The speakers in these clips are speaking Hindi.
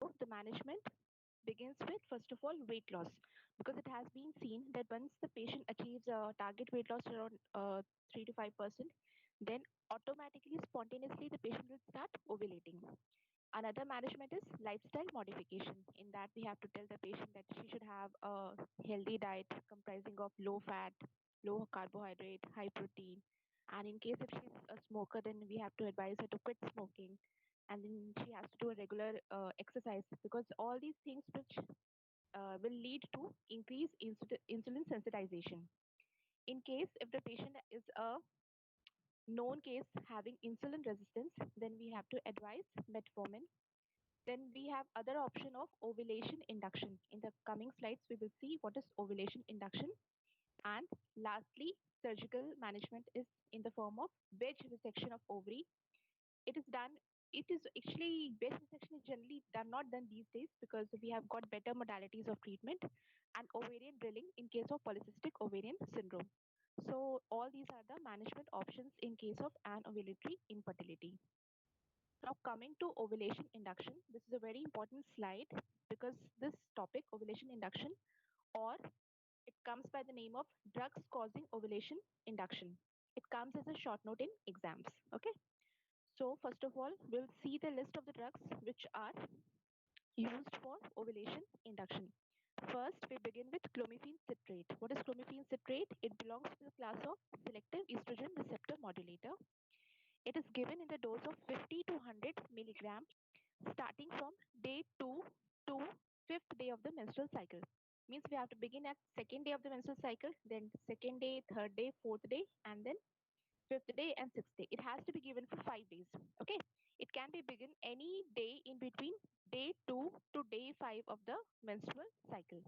The management begins with, first of all, weight loss, because it has been seen that once the patient achieves a target weight loss around 3 to 5%, then automatically, spontaneously, the patient will start ovulating. Another management is lifestyle modification. In that, we have to tell the patient that she should have a healthy diet comprising of low fat, low carbohydrate, high protein. And in case if she's a smoker, then we have to advise her to quit smoking. And then she has to do a regular exercise, because all these things which will lead to increased insulin sensitization. In case if the patient is a known case having insulin resistance, then we have to advise metformin. Then we have other option of ovulation induction. In the coming slides, we will see what is ovulation induction. And lastly, surgical management is in the form of wedge resection of ovary. It is done. It is actually wedge resection is generally done not done these days, because we have got better modalities of treatment, and ovarian drilling in case of polycystic ovarian syndrome. So all these are the management options in case of anovulatory infertility. Now, coming to ovulation induction, this is a very important slide, because this topic, ovulation induction, or it comes by the name of drugs causing ovulation induction. It comes as a short note in exams. Okay. So, first of all, we'll see the list of the drugs which are used for ovulation induction. First, we begin with clomiphene citrate. What is clomiphene citrate? It belongs to the class of selective estrogen receptor modulator. It is given in the dose of 50 to 100 milligram starting from day 2 to fifth day of the menstrual cycle. Means we have to begin at second day of the menstrual cycle, then second day, third day, fourth day, and then fifth day and sixth day. It has to be given for 5 days. Okay. It can be begin any day in between day 2 to day 5 of the menstrual cycle.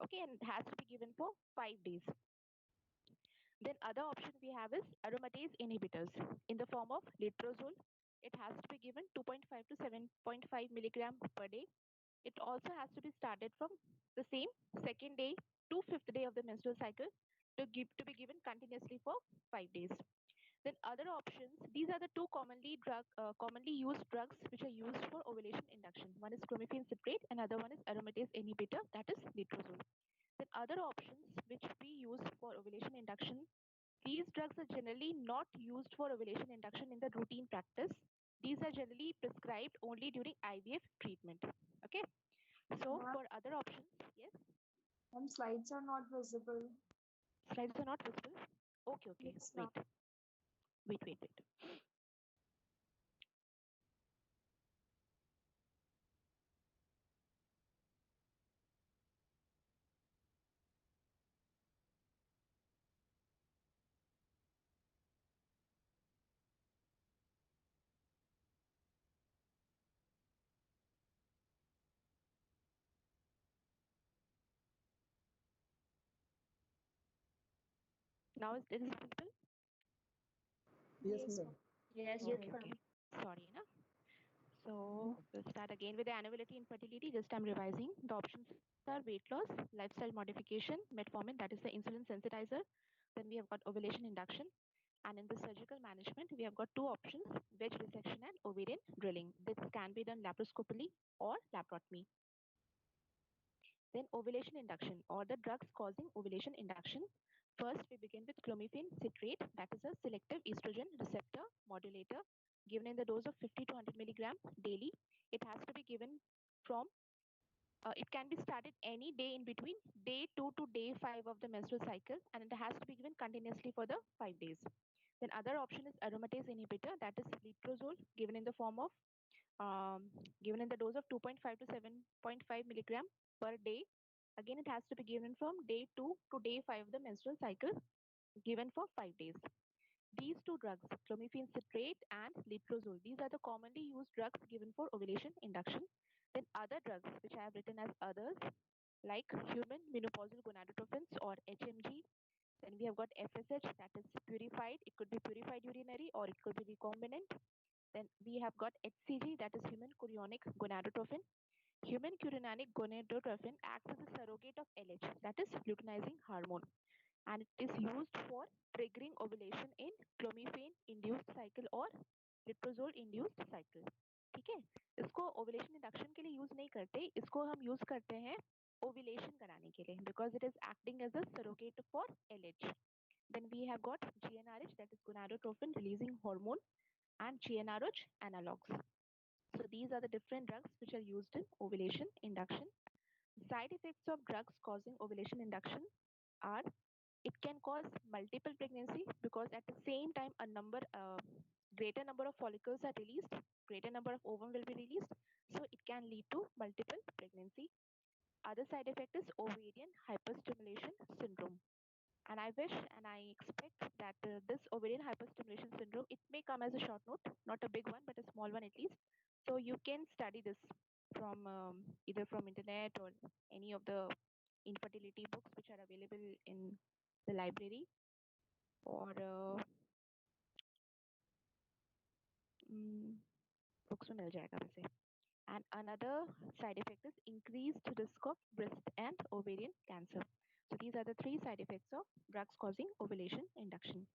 Okay, and it has to be given for 5 days. Then other option we have is aromatase inhibitors in the form of letrozole. It has to be given 2.5 to 7.5 milligram per day. It also has to be started from the same second day to fifth day of the menstrual cycle to be given continuously for 5 days. Then other options, these are the two commonly used drugs which are used for ovulation induction. One is clomiphene citrate, and other one is aromatase inhibitor, that is letrozole. Then other options which we use for ovulation induction, these drugs are generally not used for ovulation induction in the routine practice. These are generally prescribed only during IVF treatment. Okay. So Ma'am, for other options, yes, slides are not visible. slides are not visible. Okay, okay. It's Wait, not. wait. Now is it visible? Yes, Yes, ma'am. ma'am. Yes, Okay, ma'am. okay. Sorry, na. So we'll start again with the annuality infertility. Just I'm revising. The options are weight loss, lifestyle modification, metformin, that is the insulin sensitizer. Then we have got ovulation induction. And in the surgical management, we have got two options, wedge resection and ovarian drilling. This can be done laparoscopically or laparotomy. Then ovulation induction, or the drugs causing ovulation induction. First, we begin with clomiphene citrate, that is a selective estrogen receptor modulator, given in the dose of 50 to 100 milligram daily. It has to be given from, it can be started any day in between day 2 to day 5 of the menstrual cycle, and it has to be given continuously for the 5 days. Then other option is aromatase inhibitor, that is letrozole, given in the form of um, given in the dose of 2.5 to 7.5 milligram per day. Again, it has to be given from day 2 to day 5 of the menstrual cycle, given for 5 days. These two drugs, clomiphene citrate and letrozole, these are the commonly used drugs given for ovulation induction. Then other drugs, which I have written as others, like human menopausal gonadotrophins or HMG. Then we have got FSH, that is purified. It could be purified urinary or it could be recombinant. Then we have got HCG, that is human chorionic gonadotrophin. Human chorionic gonadotrophin acts as a surrogate of LH, that is luteinizing hormone, and it is used for triggering ovulation in clomiphene induced cycle or letrozole induced cycle. ठीक है। इसको ओव्यूलेशन इंडक्शन के लिए यूज नहीं करते, इसको हम यूज करते हैं ओव्यूलेशन कराने के लिए, because it is acting as a surrogate for LH. Then we have got GnRH, that is gonadotropin releasing hormone, and GnRH analogs. So these are the different drugs which are used in ovulation induction. Side effects of drugs causing ovulation induction are, it can cause multiple pregnancy because at the same time a greater number of follicles are released, greater number of ovum will be released, so it can lead to multiple pregnancy. Other side effect is ovarian hyperstimulation syndrome. And I wish and I expect that this ovarian hyperstimulation syndrome, it may come as a short note, not a big one, but a small one at least. So you can study this from either from internet or any of the infertility books which are available in the library, or books में मिल जाएगा वैसे. And another side effect is increased risk of breast and ovarian cancer. So these are the three side effects of drugs causing ovulation induction.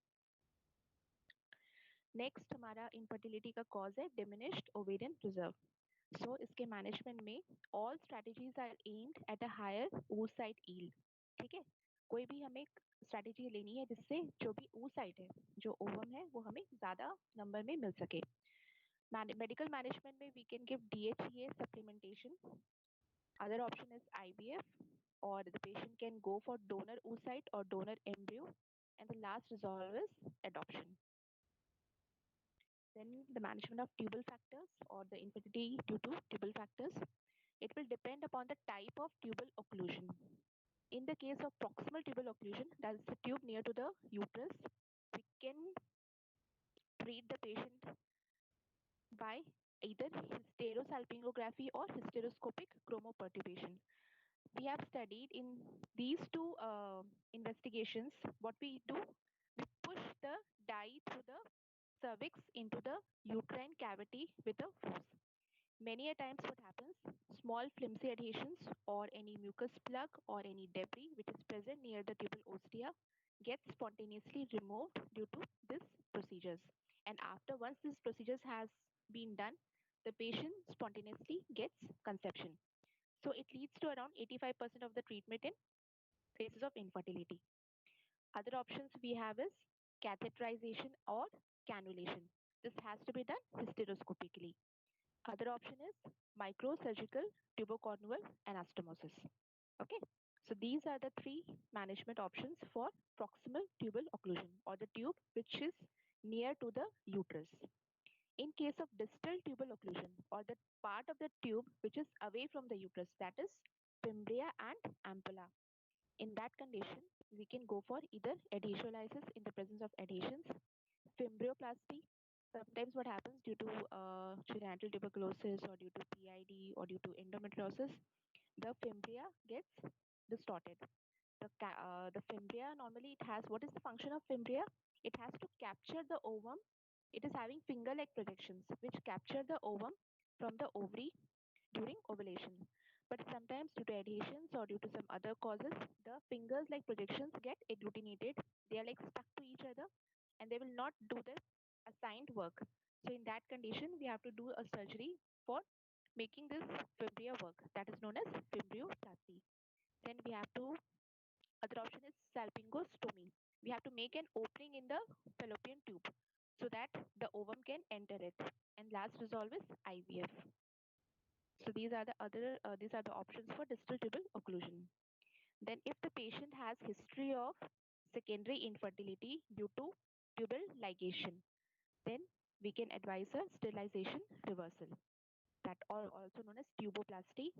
Next हमारा इनफर्टिलिटी का कॉज है डिमिनिश्ड ओवेरियन रिजर्व. सो इसके मैनेजमेंट में all strategies are aimed at a higher oocyte yield. ठीक है, कोई भी हमें स्ट्रेटजी लेनी है जिससे जो भी oocyte है, जो ओवम है, वो हमें ज्यादा नंबर में मिल सके. मेडिकल मैनेजमेंट में we can give DHEA supplementation. Other option is IVF, or the patient can go for donor oocyte or donor embryo, and the last resolve is adoption. Then the management of tubal factors or the infertility due to tubal factors. It will depend upon the type of tubal occlusion. In the case of proximal tubal occlusion, that is the tube near to the uterus, we can treat the patient by either hysterosalpingography or hysteroscopic chromoperturbation. We have studied in these two investigations. What we do, we push the dye through the cervix into the uterine cavity with a force. Many a times what happens, small flimsy adhesions or any mucus plug or any debris which is present near the tubal ostia gets spontaneously removed due to this procedures. And after once this procedures has been done, the patient spontaneously gets conception. So it leads to around 85% of the treatment in cases of infertility. Other options we have is catheterization or cannulation. This has to be done hysteroscopically. Other option is microsurgical tubocornual anastomosis. Okay, so these are the three management options for proximal tubal occlusion or the tube which is near to the uterus. In case of distal tubal occlusion or the part of the tube which is away from the uterus, that is fimbria and ampulla. In that condition, we can go for either adhesiolysis in the presence of adhesions, fimbrioplasty. Sometimes what happens due to genital tuberculosis or due to PID or due to endometriosis, the fimbria gets distorted. The fimbria normally it has, what is the function of fimbria? It has to capture the ovum. It is having finger-like projections which capture the ovum from the ovary during ovulation. But sometimes due to adhesions or due to some other causes, the fingers like projections get agglutinated. They are like stuck to each other and they will not do the assigned work. So in that condition, we have to do a surgery for making this fibria work. That is known as fimbrioplasty. Then we have to, other option is salpingostomy. We have to make an opening in the fallopian tube so that the ovum can enter it. And last resolve is IVF. So these are the options for distal tubal occlusion. Then if the patient has history of secondary infertility due to tubal ligation, then we can advise a sterilization reversal, that also known as tuboplasty.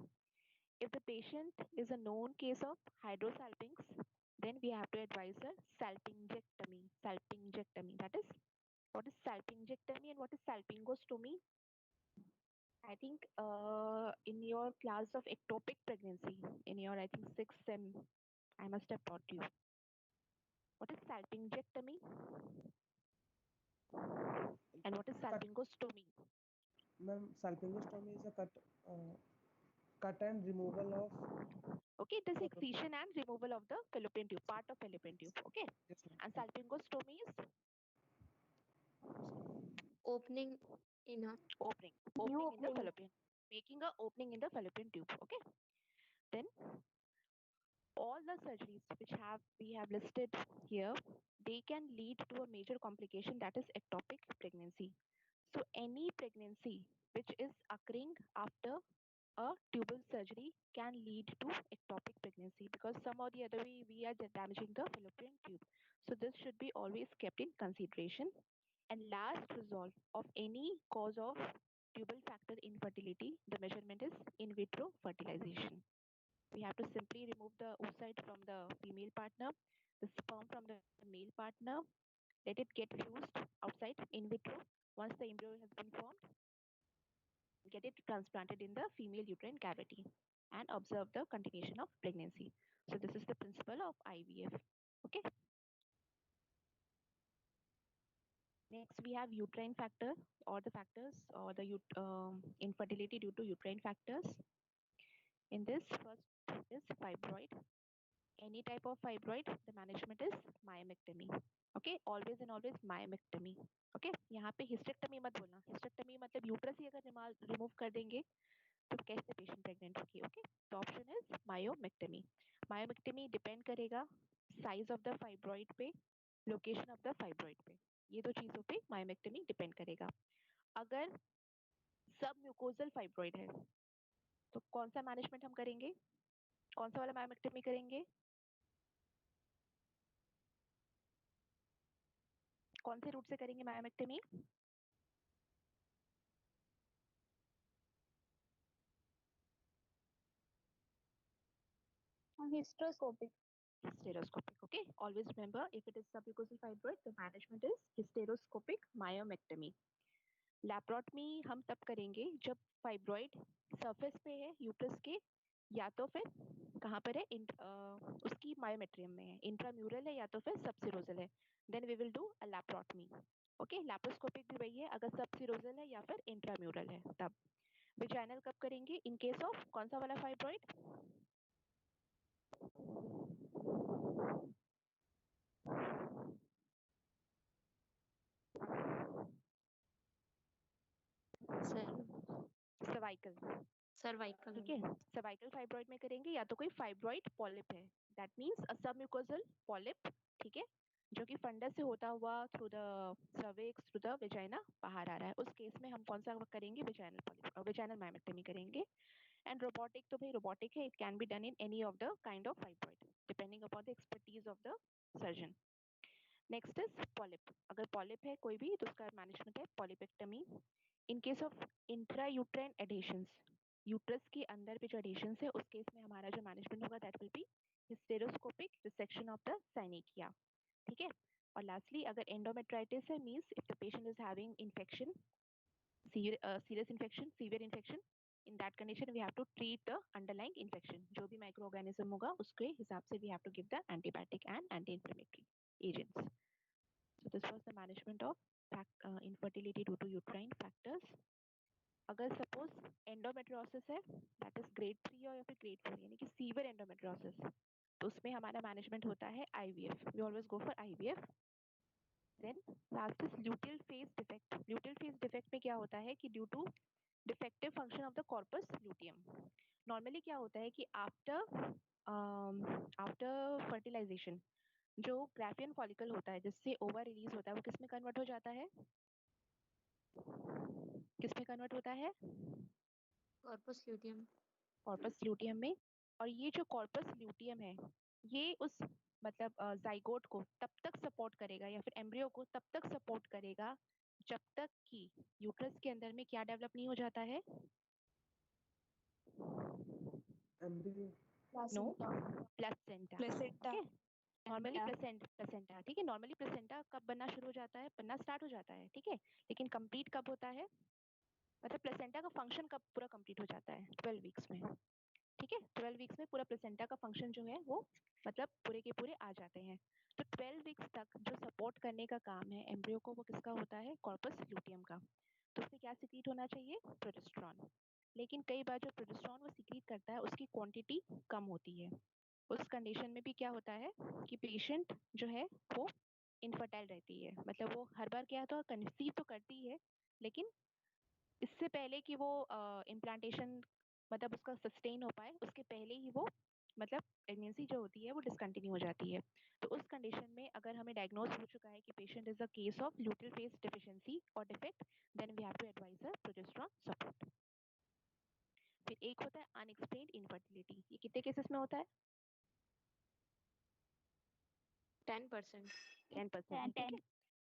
If the patient is a known case of hydrosalpinx, then we have to advise a salpingectomy. Salpingectomy, that is, what is salpingectomy and what is salpingostomy? I think in your class of ectopic pregnancy, in your I think sixth sem, I must have taught you. What is salpingectomy and what is Cut, salpingostomy? ma'am, salpingostomy is a cut and removal of Okay, it is fallopian. excision and removal of the fallopian tube, part of fallopian tube. Okay, Yes, ma'am. and salpingostomy is Opening in a Opening New in the opening. fallopian, making a opening in the fallopian tube. Okay. Then all the surgeries which have we have listed here, they can lead to a major complication, that is ectopic pregnancy. So any pregnancy which is occurring after a tubal surgery can lead to ectopic pregnancy, because some or the other way we are damaging the fallopian tube. So this should be always kept in consideration. And last result of any cause of tubal factor infertility, the measurement is in vitro fertilization. We have to simply remove the oocyte from the female partner, the sperm from the male partner, let it get fused outside in vitro. Once the embryo has been formed, get it transplanted in the female uterine cavity and observe the continuation of pregnancy. So this is the principle of IVF. Okay. Next, we have uterine factor, or the factors, or the infertility due to uterine factors. In this, first is fibroid. Any type of fibroid, the management is myomectomy. Okay, always and always myomectomy. Okay, यहाँ पे hysterectomy मत बोलना. Hysterectomy मतलब यूट्रस ही अगर रिमूव कर देंगे तो कैसे पेशेंट प्रेग्नेंट होगी. ओके, तो option is myomectomy. Myomectomy depend करेगा साइज ऑफ द फाइब्रॉइड पे, लोकेशन ऑफ द फाइब्रॉइड पे. ये दो चीजों पे मायोमेक्टमी डिपेंड करेगा. अगर सब म्यूकोजल फाइब्रॉइड है तो कौन सा मैनेजमेंट हम करेंगे, कौन सा वाला मायोमेक्टमी करेंगे, कौन से रूट से करेंगे myomectomy? Hysteroscopic. Hysteroscopic. Okay, always remember, if it is submucosal fibroid, the management is hysteroscopic myomectomy. लैप्रोटमी हम तब करेंगे जब फाइब्रॉइड सरफेस पे है यूट्रस के, या तो फिर कहाँ पर है, उसकी मायोमेट्रियम में है, इंट्राम्यूरल है या तो फिर सबसिरोजल है, then we will do a laparotomy. Okay, laparoscopic भी वही है अगर सबसिरोजल है या फिर इंट्राम्यूरल है तब. विजाइनल कब करेंगे इन केस ऑफ कौन सा वाला फाइब्रॉइड? सर्वाइकल. सर्वाइकल. ठीक है, सर्वाइकल फाइब्रॉइड में करेंगे, या तो कोई फाइब्रॉइड पॉलिप है, that means a submucosal polyp. ठीक है, जो कि फंडस से होता हुआ through the cervix through the vagina बाहर आ रहा है, उस केस में हम कौन सा करेंगे, विजाइनल पॉलिप, विजाइनल मायोमेक्टमी करेंगे. एंड रोबोटिक तो भाई रोबोटिक है, it can be done in any of the kind of fibroid depending upon the expertise of the surgeon. Next is polyp. अगर पॉलिप है कोई भी तो उसका मैनेजमेंट है polypectomy. In case of intrauterine adhesions, uterus के अंदर पे जो एडिशंस है, उस केस में हमारा जो मैनेजमेंट होगा that will be hysteroscopic resection of the synechiae. ठीक है. और लास्टली अगर एंडोमेट्राइटिस है, means if the patient is having infection, serious infection, severe infection, in that condition we have to treat the underlying infection. जो भी microorganism होगा उसके हिसाब से we have to give the antibiotic and anti-inflammatory agents. So this was the management of infertility due to uterine factors. अगर सपोज एंडोमेट्रियोसिस है, दैट इज ग्रेड 3 और या फिर ग्रेड 4 यानी कि सीवियर एंडोमेट्रियोसिस, तो उसमें हमारा मैनेजमेंट होता है IVF. We always go for IVF. Then last is luteal phase defect. Luteal phase defect में क्या होता है कि due to defective function of the corpus luteum. Normally क्या होता है कि आफ्टर फर्टिलाइजेशन जो ग्राफियन फॉलिकल होता है जिससे ओवा रिलीज होता है, वो किस में कन्वर्ट हो जाता है, किस में कन्वर्ट होता है, कॉर्पस ल्यूटियम. कॉर्पस ल्यूटियम में. और ये जो कॉर्पस ल्यूटियम है, ये उस मतलब जाइगोट को तब तक सपोर्ट करेगा या फिर एम्ब्रियो को तब तक सपोर्ट करेगा जब तक कि यूट्रस के अंदर में क्या डेवलप नहीं हो जाता है, embryo. No, Placenta. Placenta. Normally placenta. ठीक है, नॉर्मली प्लेसेंटा कब बनना शुरू हो जाता है, बनना स्टार्ट हो जाता है. ठीक है, लेकिन कंप्लीट कब होता है, मतलब प्लेसेंटा का फंक्शन कब पूरा कंप्लीट हो जाता है, 12 वीक्स में. ठीक है, 12 वीक्स में पूरा प्लेसेंटा का फंक्शन जो है वो मतलब पूरे के पूरे आ जाते हैं. तो 12 वीक्स तक जो सपोर्ट करने का काम है एम्ब्रियो को, वो किसका होता है, कॉर्पस ल्यूटियम का. तो उसमें क्या सिक्रीट होना चाहिए, प्रोजेस्टेरॉन. लेकिन कई बार जो प्रोजेस्टेरॉन वो सिक्रीट करता है उसकी क्वांटिटी कम होती है. उस कंडीशन में भी क्या होता है कि पेशेंट जो है वो इनफर्टाइल रहती है, मतलब वो हर बार क्या तो कंसीव तो करती है लेकिन इससे पहले कि वो इम्प्लांटेशन मतलब उसका सस्टेन हो पाए उसके पहले ही वो मतलब प्रेगनेंसी जो होती है वो डिसकंटिन्यू हो जाती है। तो उस कंडीशन में अगर हमें डायग्नोज हो चुका है कि patient is a case of luteal phase deficiency और defect, then we have to advise a progesterone support. फिर एक होता है अनएक्सप्लेन्ड इनफर्टिलिटी। ये कितने केसेस में होता है? 10%. 10%। ठीक है।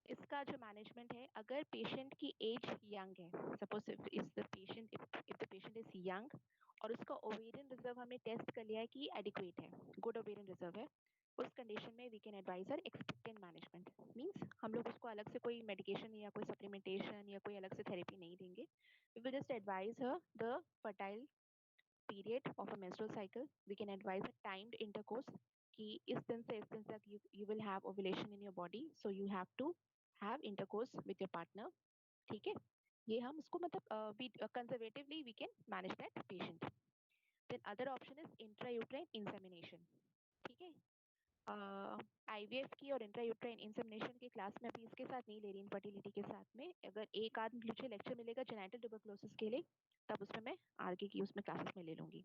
इसका जो मैनेजमेंट है, अगर पेशेंट की एज यंग है, suppose if the patient is young और उसका ओवेरियन रिजर्व हमने टेस्ट कर लिया है कि एडिक्वेट है, गुड ओवेरियन रिजर्व है, उस कंडीशन में we can advise her expectant management. Means हम लोग उसको अलग से कोई मेडिकेशन या कोई सप्लीमेंटेशन या कोई अलग से थेरेपी नहीं देंगे। We will just advise her the fertile period of a menstrual cycle. We can advise a timed intercourse कि इस दिन से इस दिन तक you will have ovulation in your body, so you have to have intercourse with your partner. ठीक है, ये हम उसको मतलब conservatively we can manage that patient. Then other option is intrauterine insemination. ठीक है, IVF की और इंट्रायूट्राइन इंसेमिनेशन की क्लास में अभी इसके साथ नहीं ले रही, इनफर्टिलिटी के साथ में। अगर एक आध मुझे लेक्चर मिलेगा जेनेटल ट्यूबरकुलोसिस के लिए, तब उसमें मैं आगे की उसमें क्लासेस में ले लूंगी।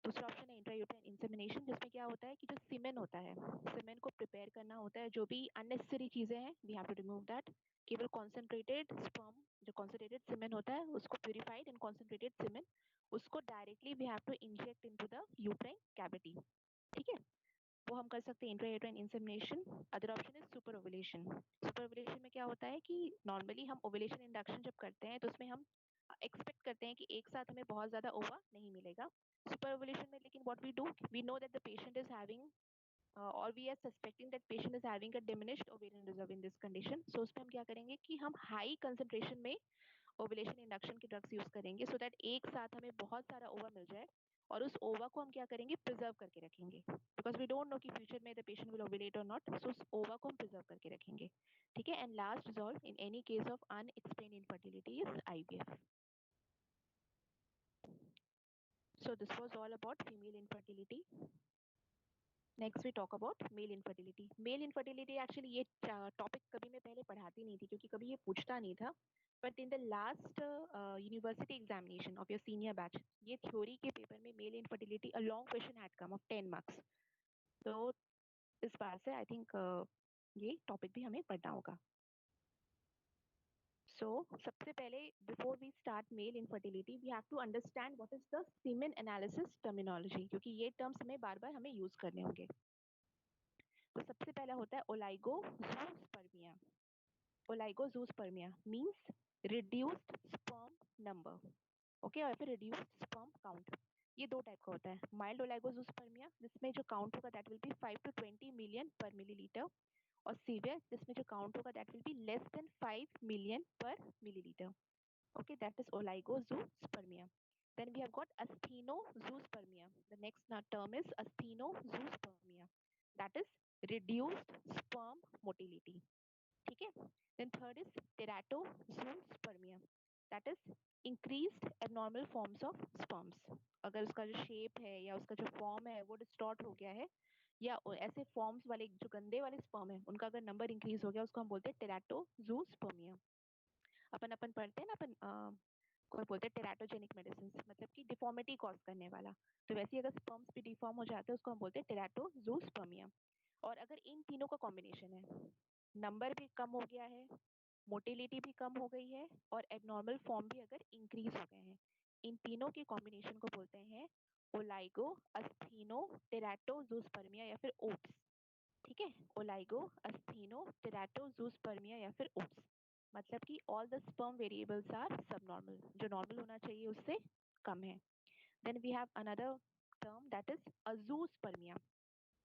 दूसरा ऑप्शन है इंट्रायूट्राइन इंसेमिनेशन, जिसमें क्या होता है कि जो सीमेन होता है, सीमेन को प्रिपेयर करना होता है, जो भी अननेसेसरी चीजें हैं we have to remove that. केवल कॉन्सेंट्रेटेड स्पर्म, जो कॉन्सेंट्रेटेड सीमेन होता है उसको प्यूरिफाइड एंड कॉन्सेंट्रेटेड सीमेन, उसको directly we have to inject into the uterine cavity. ठीक है, वो हम कर सकते हैं intrauterine insemination. Other option is super ovulation. Super ovulation में क्या होता है कि नॉर्मली हम ओवुलेशन इंडक्शन जब करते हैं तो उसमें हम एक्सपेक्ट करते हैं कि एक साथ हमें बहुत ज्यादा ओवा नहीं मिलेगा। सुपर ओवुलेशन में लेकिन what we do, we know that the patient is having or we are suspecting that patient is having a diminished ovarian reserve in this condition, so उसमें हम क्या करेंगे कि हम हाई कंसंट्रेशन में ओवुलेशन इंडक्शन की ड्रग्स यूज करेंगे सो दैट एक साथ हमें बहुत सारा ओवा मिल जाए, और उस ओवा को हम क्या करेंगे, प्रिजर्व करके रखेंगे, बिकॉज वी डोंट नो कि फ्यूचर में द पेशेंट विल ओवुलेट और नॉट, सो उस ओवा को हम प्रिजर्व करके रखेंगे। ठीक है, and last resolve in any case of unexplained infertility is IVF. So this was all about female infertility. Next we talk about male infertility. Male infertility actually ये टॉपिक कभी मैं पहले पढ़ाती नहीं थी क्योंकि कभी ये पूछता नहीं था, but in the last university examination of your senior batch, ये थ्योरी के पेपर में male infertility a long question had come of 10 marks. तो इस बार से आई थिंक ये टॉपिक भी हमें पढ़ना होगा। So सबसे पहले before we start male infertility we have to understand what is the semen analysis terminology, क्योंकि ये टर्म्स हमें बार बार हमें यूज करने होंगे। तो सबसे पहला होता है oligozoospermia. Oligozoospermia means reduced sperm number, okay, और फिर रिड्यूस्ड स्पर्म काउंट। ये दो टाइप का होता है। माइल्ड ओलाइगोजूस्पर्मिया जिसमें जो काउंट होगा that will B 5 to 20 million पर मिलीलीटर, और सीवियर जिसमें जो काउंट होगा that will be less than 5 million पर millilitre. Okay, that is oligozoospermia. Then we have got asthenozoospermia. The next term is asthenozoospermia. That is reduced sperm motility. ठीक है? Then third is teratozoospermia. That is increased abnormal forms of sperms. अगर उसका जो shape है या उसका जो form है वो distort हो गया है, या ऐसे फॉर्म्स वाले जो गंदे वाले स्पर्म है उनका अगर नंबर इंक्रीज हो गया, उसको हम बोलते हैं टेराटोजूस्पर्मिया। अपन अपन पढ़ते हैं ना, अपन कोई बोलते हैं टेराटोजेनिक मेडिसिन, मतलब कि डिफॉर्मिटी कॉज करने वाला। तो वैसे ही अगर स्पर्म्स भी डिफॉर्म हो जाते हैं उसको हम बोलते हैं टेराटोजूस्पर्मिया। और अगर इन तीनों का कॉम्बिनेशन है, नंबर भी कम हो गया है, मोटिलिटी भी कम हो गई है, और एबनॉर्मल फॉर्म भी अगर इंक्रीज हो गए हैं, इन तीनों के कॉम्बिनेशन को बोलते हैं ओलाइगो अस्थीनो टेराटोजूस्पर्मिया या फिर ओट्स। ठीक है, ओलाइगो अस्थीनो टेराटोजूस्पर्मिया या फिर ओट्स, मतलब कि all the sperm variables are subnormal, जो नॉर्मल होना चाहिए उससे कम है। Then we have another term that is azoospermia.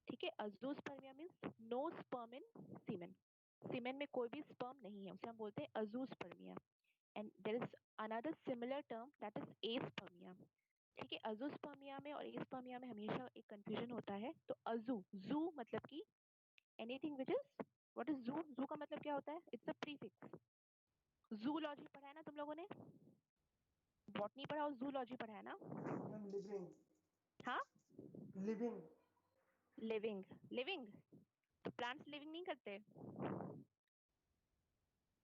ठीक है, azoospermia means no sperm in semen, semen में कोई भी स्पर्म नहीं है, उसे हम बोलते हैं azoospermia. And there is another similar term that is aspermia. ठीक है, अजूस्पर्मिया में और एस्पर्मिया में हमेशा एक कंफ्यूजन होता है। तो अजू, जू मतलब कि anything which is, what is जू, जू का मतलब क्या होता है, इट्स अ प्रीफिक्स। जूलॉजी पढ़ा है ना तुम लोगों ने, बॉटनी पढ़ा और जूलॉजी पढ़ा है ना? मैम लिविंग, हाँ, लिविंग, लिविंग, लिविंग तो प्लांट्स लिविंग नहीं करते।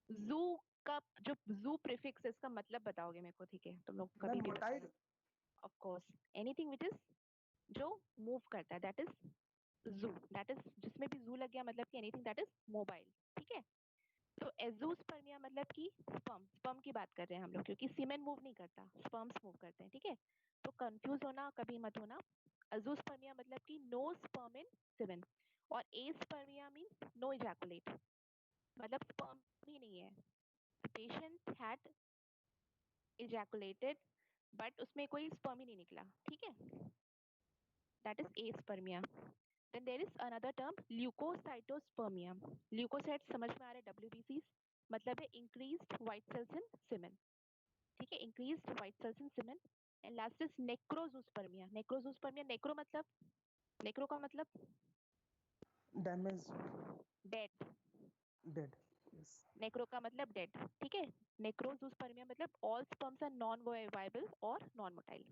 जू इसका जो जू प्रीफिक्स है इसका मतलब बताओगे मेरे को, ठीक है? तुम लोग कभी मैम भी motile. Of course anything which is जो मूव करता है दैट इज जू, दैट इज जिसमें भी जू लग गया मतलब कि एनीथिंग दैट इज मोबाइल, ठीक है? तो एजोस्पर्मिया मतलब कि स्पर्म, स्पर्म की बात कर रहे हैं हम लोग क्योंकि सीमेन मूव नहीं करता, स्पर्म्स मूव करते हैं, ठीक है? तो कंफ्यूज होना कभी मत होना। एजोस्पर्मिया मतलब कि नो स्पर्म इन सीमेन, और एस्पर्मिया मींस नो इजैकुलेट, मतलब स्पर्म ही नहीं है, पेशेंट हैड इजैकुलेटेड बट उसमें कोई स्पर्म ही नहीं निकला, ठीक है? That is aspermia. Then there is another term leukocytospermia. Leukocytes समझ में आ रहे, WBCs मतलब है increased white cells in semen, ठीक है? Increased white cells in semen. And last is necrozoospermia. Necrozoospermia, necro मतलब, necro का मतलब damage. dead, dead. Yes. necro का मतलब dead, ठीक है? Necrozoospermia मतलब all sperms are non-viable और non-motile,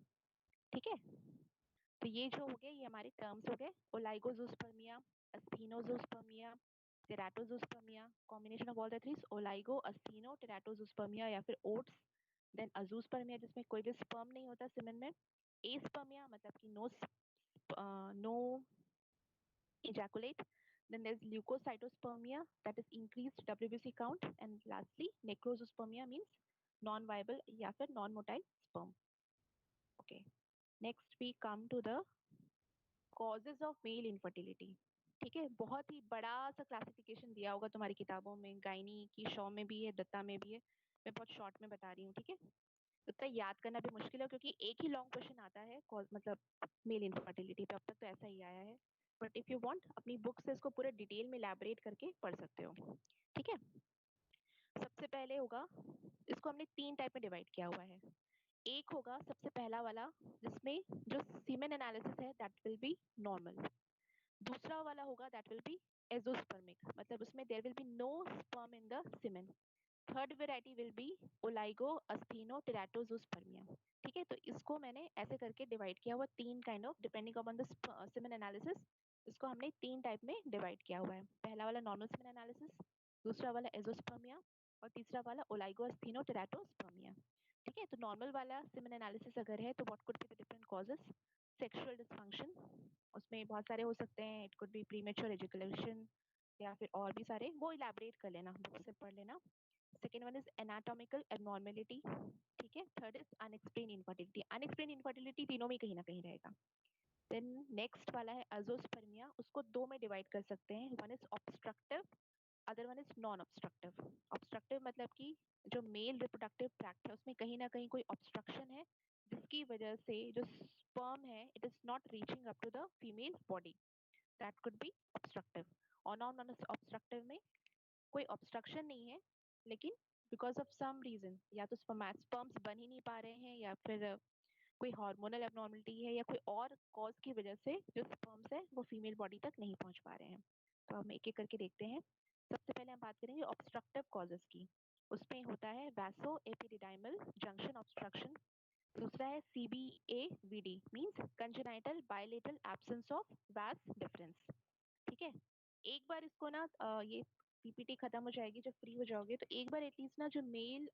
ठीक है? तो ये जो हो गए ये हमारे टर्म्स हो गए, oligozoospermia, asthenozoospermia, teratozoospermia, combination of all the three, oligo, astheno, teratozoospermia या फिर ओट्स। देन अजूस्पर्मिया जिसमें कोई भी स्पर्म नहीं होता सीमेन में। एस्पर्मिया मतलब कि no ejaculate. Then there's leukocytospermia, that is increased WBC count, and lastly necrozospermia means non-viable या फिर non-motile sperm. Okay, next we come to the causes of male infertility, ठीक है? बहुत ही बड़ा सा क्लासिफिकेशन दिया होगा तुम्हारी किताबों में, गायनी की शॉ में भी है, दत्ता में भी है, मैं बहुत शॉर्ट में बता रही हूँ, ठीक है? उतना याद करना भी मुश्किल है क्योंकि एक ही लॉन्ग क्वेश्चन आता है मतलब मेल इनफर्टिलिटी पे, अब तक तो ऐसा ही आया है, बट इफ यू वांट अपनी बुक से इसको पूरे डिटेल में इलैबोरेट करके पढ़ सकते हो, ठीक है? सबसे पहले होगा, इसको हमने 3 टाइप में डिवाइड किया हुआ है। एक होगा सबसे पहला वाला जिसमें जो सीमेन एनालिसिस है दैट विल बी नॉर्मल। दूसरा वाला होगा दैट विल बी एजोस्पर्मिक, मतलब उसमें there will be no sperm in the semen. Third variety will be oligo astheno teratozoospermia, ठीक है? तो इसको मैंने ऐसे करके डिवाइड किया हुआ 3 kind of depending upon the semen analysis, इसको हमने 3 टाइप में डिवाइड किया हुआ है। पहला वाला नॉर्मल सीमेन एनालिसिस, दूसरा वाला एजोस्पर्मिया और तीसरा वाला ओलाइगो अस्थेनो टेराटोस्पर्मिया, ठीक है? तो नॉर्मल वाला सीमेन एनालिसिस अगर है तो what could be the different causes? Sexual dysfunction, उसमें बहुत सारे हो सकते हैं, it could B premature education या फिर और भी सारे, वो इलैबोरेट कर लेना, बुक से पढ़ लेना। Second one is anatomical abnormality, ठीक है? Third is unexplained infertility. Unexplained infertility तीनों में कहीं ना कहीं रहेगा। देन नेक्स्ट वाला है अजोस्पर्मिया, उसको 2 में डिवाइड कर सकते हैं, one is obstructive, other one is non obstructive. Obstructive मतलब कि जो मेल रिप्रोडक्टिव ट्रैक्ट है उसमें कहीं ना कहीं कोई ऑब्स्ट्रक्शन है जिसकी वजह से जो स्पर्म है it is not reaching up to the female body, that could be obstructive. और नॉन ऑब्स्ट्रक्टिव में कोई ऑब्स्ट्रक्शन नहीं है लेकिन बिकॉज ऑफ सम रीजन, या तो स्पर्म्स बन ही नहीं पा रहे हैं या फिर कोई हार्मोनल एबनॉर्मलिटी है या कोई और कॉज की वजह से जो स्पर्म्स है वो फीमेल बॉडी तक नहीं पहुंच पा रहे हैं। तो हम एक एक करके देखते हैं। सबसे पहले हम बात करेंगे ऑब्स्ट्रक्टिव कॉजेस की, उसमें होता है वैसो एपिडिडाइमल जंक्शन ऑब्स्ट्रक्शन, दूसरा है CBAVD means congenital bilateral absence of vas deferens, ठीक है? एक बार इसको ना ये PPT खत्म हो जाएगी, जब फ्री हो जाओगे तो एक बार एटलीस्ट ना जो मेल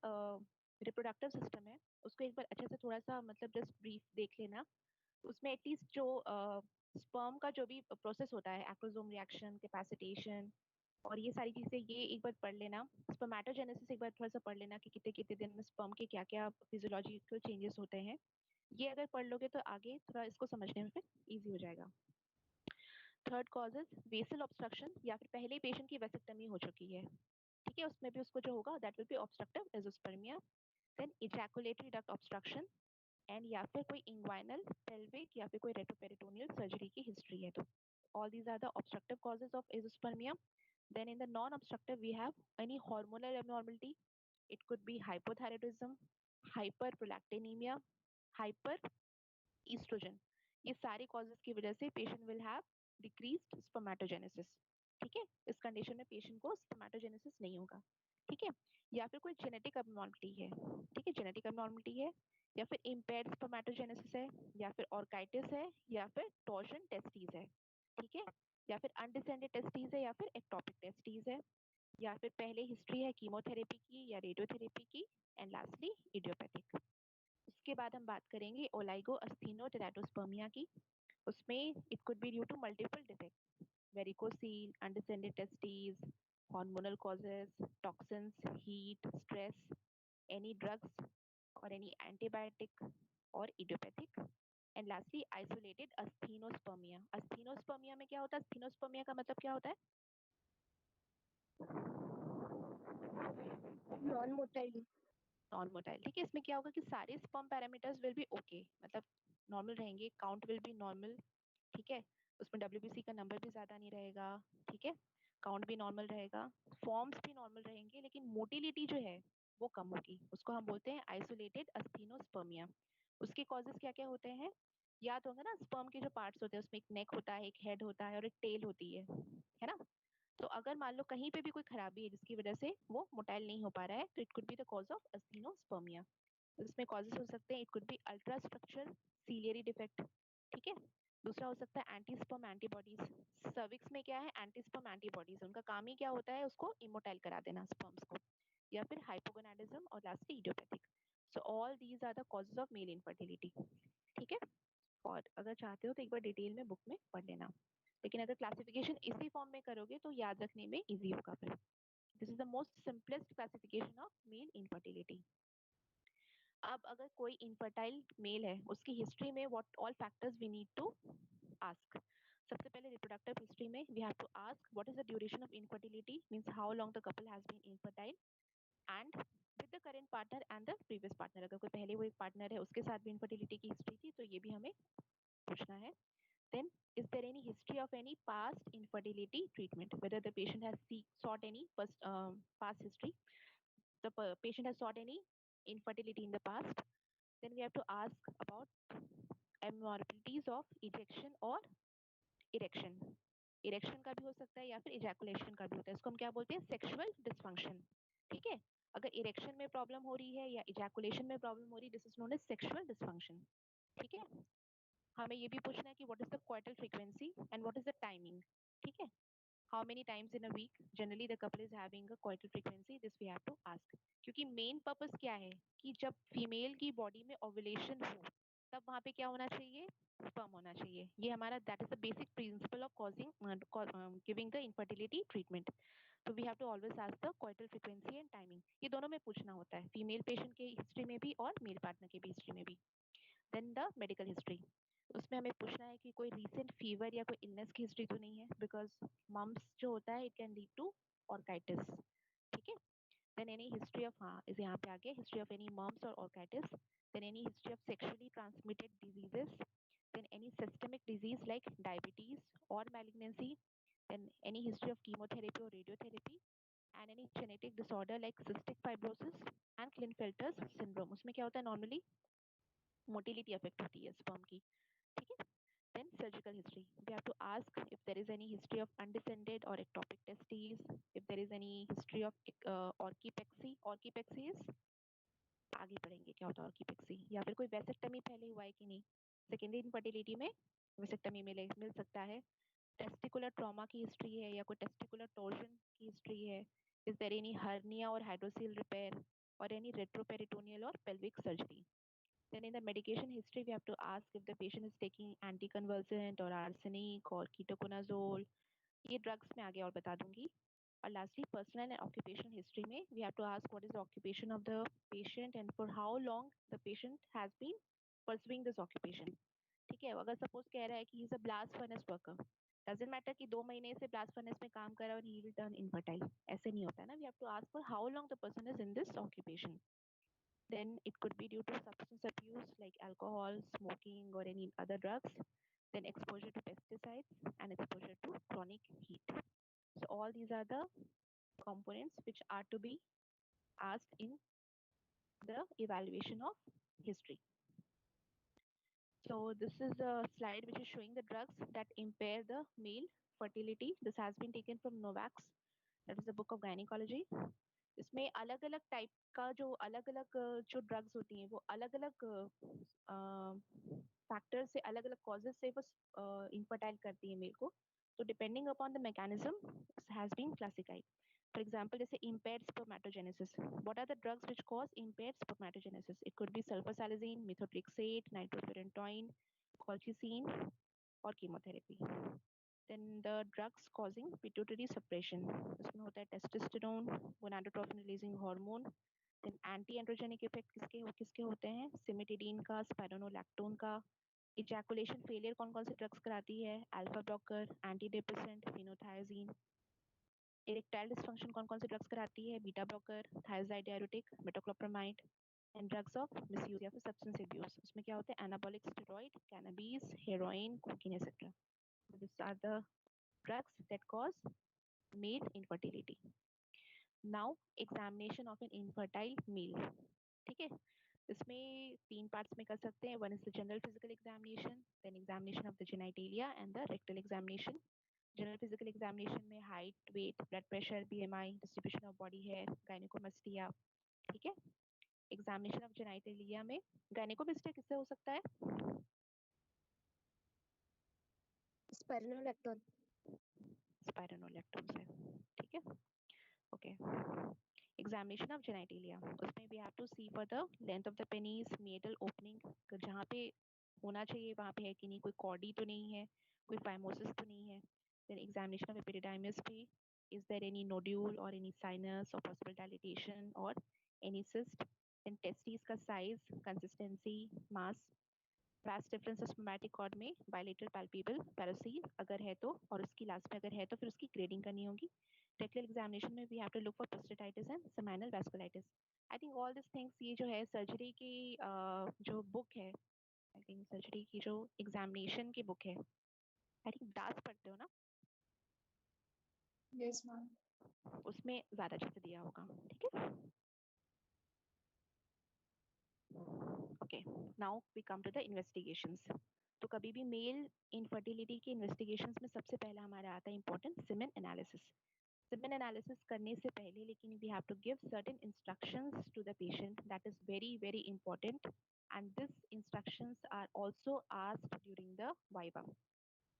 रिप्रोडक्टिव सिस्टम है उसको एक बार अच्छे से थोड़ा सा मतलब जस्ट ब्रीफ देख लेना। उसमें एटलीस्ट जो स्पर्म का जो भी प्रोसेस होता है, एक्रोसोम रिएक्शन, कैपेसिटेशन और ये सारी चीजें, ये एक बार पढ़ लेना। स्पर्मेटोजेनेसिस एक बार थोड़ा सा पढ़ लेना कि कितने कितने दिन में स्पर्म के क्या क्या फिजियोलॉजिकल चेंजेस होते हैं। ये अगर पढ़ लोगे तो आगे थोड़ा इसको समझने में फिर इजी हो जाएगा। थर्ड कॉजेज वेसल ऑब्स्ट्रक्शन, या फिर पहले पेशेंट की वेसेक्टमी हो चुकी है, ठीक है? उसमें भी उसको जो होगा that will be obstructive azoospermia. Then ejaculatory duct obstruction and या फिर कोई इंग्वाइनल, पेल्विक या फिर कोई रेट्रोपेरिटोनियल सर्जरी की हिस्ट्री है तो all these are the obstructive causes of azoospermia. Then in the non-obstructive we have any hormonal abnormality. It could be hypothyroidism, hyperprolactinemia, hyperestrogen. ये सारे causes की वजह से patient will have decreased spermatogenesis, ठीक है? इस कंडीशन में पेशेंट को स्पर्मेटोजेनेसिस नहीं होगा, ठीक है? या फिर कोई जेनेटिक अबनॉर्मलिटी है, ठीक है? जेनेटिक अबनॉर्मलिटी है या फिर इम्पेयर्ड स्पर्मेटोजेनेसिस है या फिर ऑर्काइटिस है या फिर टॉर्शन टेस्टिस है, ठीक है? या फिर अनडिसेंडेड टेस्टिस है या फिर एक्टोपिक टेस्टिस है या फिर पहले हिस्ट्री है कीमोथेरेपी की या रेडियोथेरेपी की, एंड लास्टली इडियोपैथिक। उसके बाद हम बात करेंगे ओलाइगो अस्थेनोटेराटोस्पर्मिया की। उसमें it could be due to multiple defects, varicocele, undescended testis, hormonal causes, toxins, heat, stress, any drugs or any antibiotic or idiopathic, and lastly isolated asthenospermia। asthenospermia में क्या होता है? asthenospermia का मतलब क्या होता है? Non motile. Non motile. ठीक है, इसमें क्या होगा कि सारे sperm parameters will be okay, मतलब नॉर्मल रहेंगे, काउंट विल बी नॉर्मल। ठीक है, उसमें डब्ल्यूबीसी का नंबर भी ज्यादा नहीं रहेगा। ठीक है, काउंट भी नॉर्मल रहेगा, फॉर्म्स भी नॉर्मल रहेंगे, लेकिन मोटिलिटी जो है वो कम होगी। उसको हम बोलते हैं आइसोलेटेड अस्थेनोस्पर्मिया। उसके कॉजेस क्या क्या होते हैं? याद होगा ना, स्पर्म के जो पार्ट्स होते हैं उसमें एक नेक होता है, एक हेड होता है और एक टेल होती है ना? तो अगर मान लो कहीं पे भी कोई खराबी है जिसकी वजह से वो मोटाइल नहीं हो पा रहा है, तो it could be the cause of asthenospermia. इसमें कॉजेस हो सकते हैं, it could be ultra structure ciliary defect. ठीक है, दूसरा हो सकता है एंटीस्पर्म एंटीबॉडीज। सर्विक्स में क्या है? एंटीस्पर्म एंटीबॉडीज, उनका काम ही क्या होता है? उसको इमोटाइल करा देना स्पर्म्स को। या फिर हाइपोगोनाडिज्म और lastly idiopathic. So all these are the causes of male infertility. ठीक है, और अगर चाहते हो तो एक बार डिटेल में बुक में पढ़ लेना, लेकिन अगर क्लासिफिकेशन इसी फॉर्म में करोगे तो याद रखने में इजी होगा फिर। This is the most simplest classification of male infertility. अब अगर कोई इनफर्टाइल मेल है, उसकी हिस्ट्री में what all factors we need to ask. सबसे पहले रिप्रोडक्टिव हिस्ट्री में we have to ask what is the duration of infertility, means how long the couple has been infertile, and with the current partner and the previous partner. अगर कोई पहले वो एक पार्टनर है उसके साथ भी इनफर्टिलिटी की हिस्ट्री थी तो ये भी हमें पूछना है। Then, is there any history of any past infertility treatment? Whether the patient has sought any past history, the patient has sought any infertility in the past. Then we have to ask about abnormalities of ejection or erection. Erection का भी हो सकता है या फिर इजैकुलेशन का भी होता है, इसको हम क्या बोलते हैं? Sexual dysfunction. ठीक है, अगर इरेक्शन में प्रॉब्लम हो रही है या इजैकुलेशन में प्रॉब्लम हो रही है, this is known as sexual dysfunction. ठीक है, हमें ये भी पूछना है कि what is the coital frequency and what is the timing. ठीक है, how many times in a week generally the couple is having a coital frequency, this we have to ask. क्योंकि मेन पर्पस क्या है कि जब फीमेल की बॉडी में ओव्यूलेशन हो तब वहां पे क्या होना चाहिए? स्पर्म होना चाहिए। ये हमारा that is the basic principle of causing giving the infertility treatment. तो we have to always ask the coital frequency and timing. ये दोनों में पूछना होता है, फीमेल पेशेंट के हिस्ट्री में भी और मेल पार्टनर के भी हिस्ट्री में भी। देन द मेडिकल हिस्ट्री, उसमें हमें पूछना है कि कोई रीसेंट फीवर या कोई इलनेस की हिस्ट्री तो नहीं है, बिकॉज मम्स जो होता है it can lead to orchitis. ठीक है, देन एनी हिस्ट्री ऑफ, हाँ इसे यहाँ पे आगे, हिस्ट्री ऑफ एनी मम्स और orchitis. Then any history of sexually transmitted diseases. Then any systemic disease like diabetes और malignancy. Then any history of chemotherapy और radiotherapy, and any genetic disorder like cystic fibrosis and Klinefelter's syndrome. उसमें क्या होता है? नॉर्मली मोटिलिटी अफेक्ट होती है स्पर्म की। ठीक है, then surgical history, we have to ask if there is any history of undescended or ectopic testes, if there is any history of orchipexy। orchipexy is, आगे पढ़ेंगे क्या होता है orchipexy, या फिर कोई वेसेक्टमी पहले हुआ है कि नहीं। सेकेंडरी इनफर्टिलिटी में वेसेक्टमी मिल सकता है। टेस्टिकुलर ट्रॉमा की हिस्ट्री है या कोई टेस्टिकुलर टोर्शन की हिस्ट्री है। इज देयर एनी हर्निया और हाइड्रोसील रिपेयर और एनी रेट्रोपेरिटोनियल और pelvic surgery. Then in the medication history, we have to ask if the patient is taking anticonvulsant or arsenic or ketoconazole। ये drugs में आगे और बता दूंगी। और lastly, personal and occupational history में we have to ask what is the occupation of the patient and for how long the patient has been pursuing this occupation। ठीक है, अगर suppose कह रहा है कि he is a blast furnace worker, doesn't matter कि 2 महीने से blast furnace में काम कर रहा है और he will turn infertile, ऐसे नहीं होता है ना। We have to ask for how long the person is in this occupation। Then it could be due to substance abuse like alcohol, smoking, or any other drugs. Then exposure to pesticides and exposure to chronic heat. So all these are the components which are to be asked in the evaluation of history. So this is a slide which is showing the drugs that impair the male fertility. This has been taken from Novak's, that is the book of gynecology. इसमें अलग अलग टाइप का जो अलग अलग जो ड्रग्स होती हैं वो अलग अलग फैक्टर से, अलग अलग कॉजेज से वो इनफर्टाइल करती है मेल को। तो depending upon the mechanism has been classified. For example, जैसे impaired spermatogenesis. What are the drugs which cause impaired spermatogenesis? It could be sulfasalazine, methotrexate, nitrofurantoin, colchicine, or chemotherapy. Then the drugs causing pituitary suppression. इसमें होता है testosterone, gonadotropin releasing hormone. Then anti-androgenic effect किसके होते हैं? Cimetidine का, spironolactone का. Ejaculation failure कौन कौन से drugs कराती है? Alpha blocker, antidepressant, phenothiazine. Erectile dysfunction कौन कौन से ड्रग्स कराती है? Beta blocker, thyroid diuretic, metoclopramide. And drugs of misuse या फिर सब्सटेंस अब्यूज, उसमें क्या होते हैं? Anabolic steroid, cannabis, heroin, cocaine etcetera. So these are the drugs that cause male infertility. Now examination of an infertile male. ठीक है, इसमें 3 पार्ट्स में कर सकते हैं. One is the general physical examination, then examination of the genitalia and the rectal examination. General physical examination में height, weight, blood pressure, BMI, distribution of body hair, gynaecomastia. ठीक है. एग्जामिनेशन ऑफ जेनिटेलिया में गायनेकोमास्टिया किससे हो सकता है? स्पाइरोनोलेक्टोन. स्पाइरोनोलेक्टोन से. ठीक है. ओके. एग्जामिनेशन ऑफ जेनिटेलिया, उसमें we have to see for the length of the penis, meatal opening, जहाँ पे होना चाहिए वहाँ पे है कि नहीं, कोई कॉर्डी तो नहीं है, कोई फाइमोसिस तो नहीं है. देन एग्जामिनेशन ऑफ एपिडिडाइमिस पे, is there any nodule or any sinus or possible dilatation or any cyst. Then testes का size, consistency, mass. vast difference spermatic cord में bilateral palpable parocele अगर है तो, और उसकी लास्ट में अगर है तो फिर उसकी ग्रेडिंग करनी होगी. Rectal examination में we have to look for prostatitis and seminal vasculitis. I think all these things, ये जो है सर्जरी की जो बुक है, I think सर्जरी की जो एग्जामिनेशन की बुक है, I think दास पढ़ते हो ना? Yes, ma'am. उसमें ज्यादा अच्छे से दिया होगा. ठीक है. Okay, now we come to the investigations. तो कभी भी मेल इनफर्टिलिटी के इन्वेस्टिगेशंस में सबसे पहला हमारा आता है important semen analysis. Semen analysis करने से पहले लेकिन we have to give certain instructions to the patient. That is very very important, and this instructions are also asked during the viva.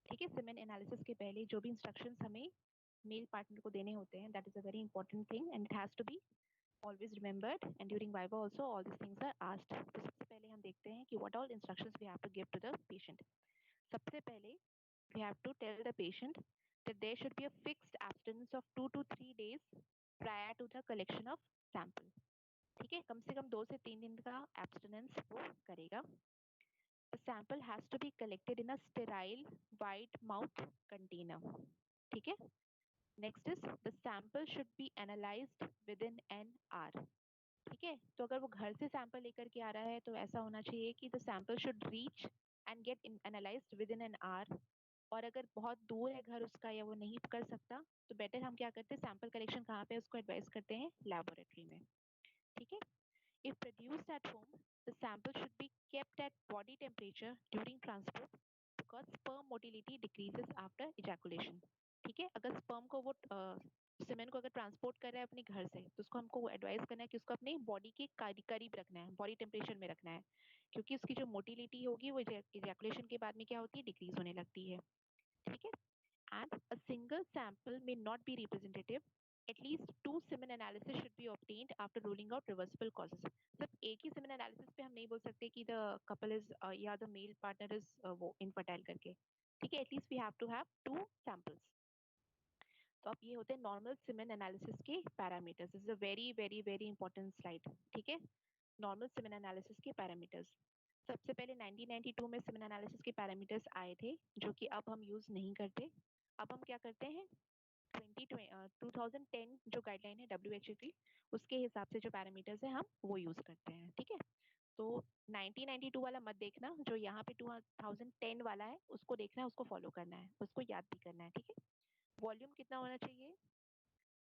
ठीक है. सीमेन एनालिसिस के पहले जो भी इंस्ट्रक्शंस हमें मेल पार्टनर को देने होते हैं, that is a very important thing and it has to be always remembered, and during viva also all these things are asked. तो सबसे पहले हम देखते हैं कि what all instructions we have to give to the patient. सबसे पहले we have to tell the patient that there should be a fixed abstinence of 2 to 3 days prior to the collection of sample. ठीक है, कम से कम 2 से 3 दिन का abstinence वो करेगा. The sample has to be collected in a sterile wide mouth container. ठीक है. Next is the sample should be analyzed within an hour. ठीक है. तो अगर वो घर से सैंपल लेकर के आ रहा है तो ऐसा होना चाहिए कि the sample should reach and get analysed within an hour. और अगर बहुत दूर है घर उसका या वो नहीं कर सकता तो बेटर हम क्या करते हैं, सैंपल कलेक्शन कहाँ पे उसको एडवाइस करते हैं, लैबोरेटरी में. ठीक है. If produced at home, the sample should be kept at body temperature during transport because sperm motility decreases after ejaculation. ठीक है. अगर स्पर्म को वो सीमेन को अगर ट्रांसपोर्ट कर रहा है अपने घर से तो उसको हमको एडवाइस करना है कि उसको अपने बॉडी के करीब रखना है, बॉडी टेम्परेचर में रखना है, क्योंकि उसकी जो मोटिलिटी होगी वो इजैकुलेशन के बाद में क्या होती है, डिक्रीज होने लगती है. ठीक है. And a single sample may not be representative. At least 2 semen analysis should be obtained after ruling out reversible causes. सिर्फ एक ही semen analysis पे हम नहीं बोल सकते कि the couple is या the male partner is वो infertile करके. ठीक है. At least we have to have 2 samples. तो अब ये होते हैं नॉर्मल सीमेन एनालिसिस के parameters. Is a very very very important slide. ठीक है. नॉर्मल सीमेन एनालिसिस के पैरामीटर्स. सबसे पहले 1992 में सीमेन एनालिसिस के पैरामीटर्स आए थे जो कि अब हम यूज नहीं करते. अब हम क्या करते हैं, 2010 जो गाइडलाइन है WHO की, उसके हिसाब से जो पैरामीटर्स है हम वो यूज करते हैं. ठीक है. तो 1992 वाला मत देखना, जो यहाँ पे 2010 वाला है उसको देखना है, उसको फॉलो करना है, उसको याद भी करना है. ठीक है. वॉल्यूम कितना होना चाहिए,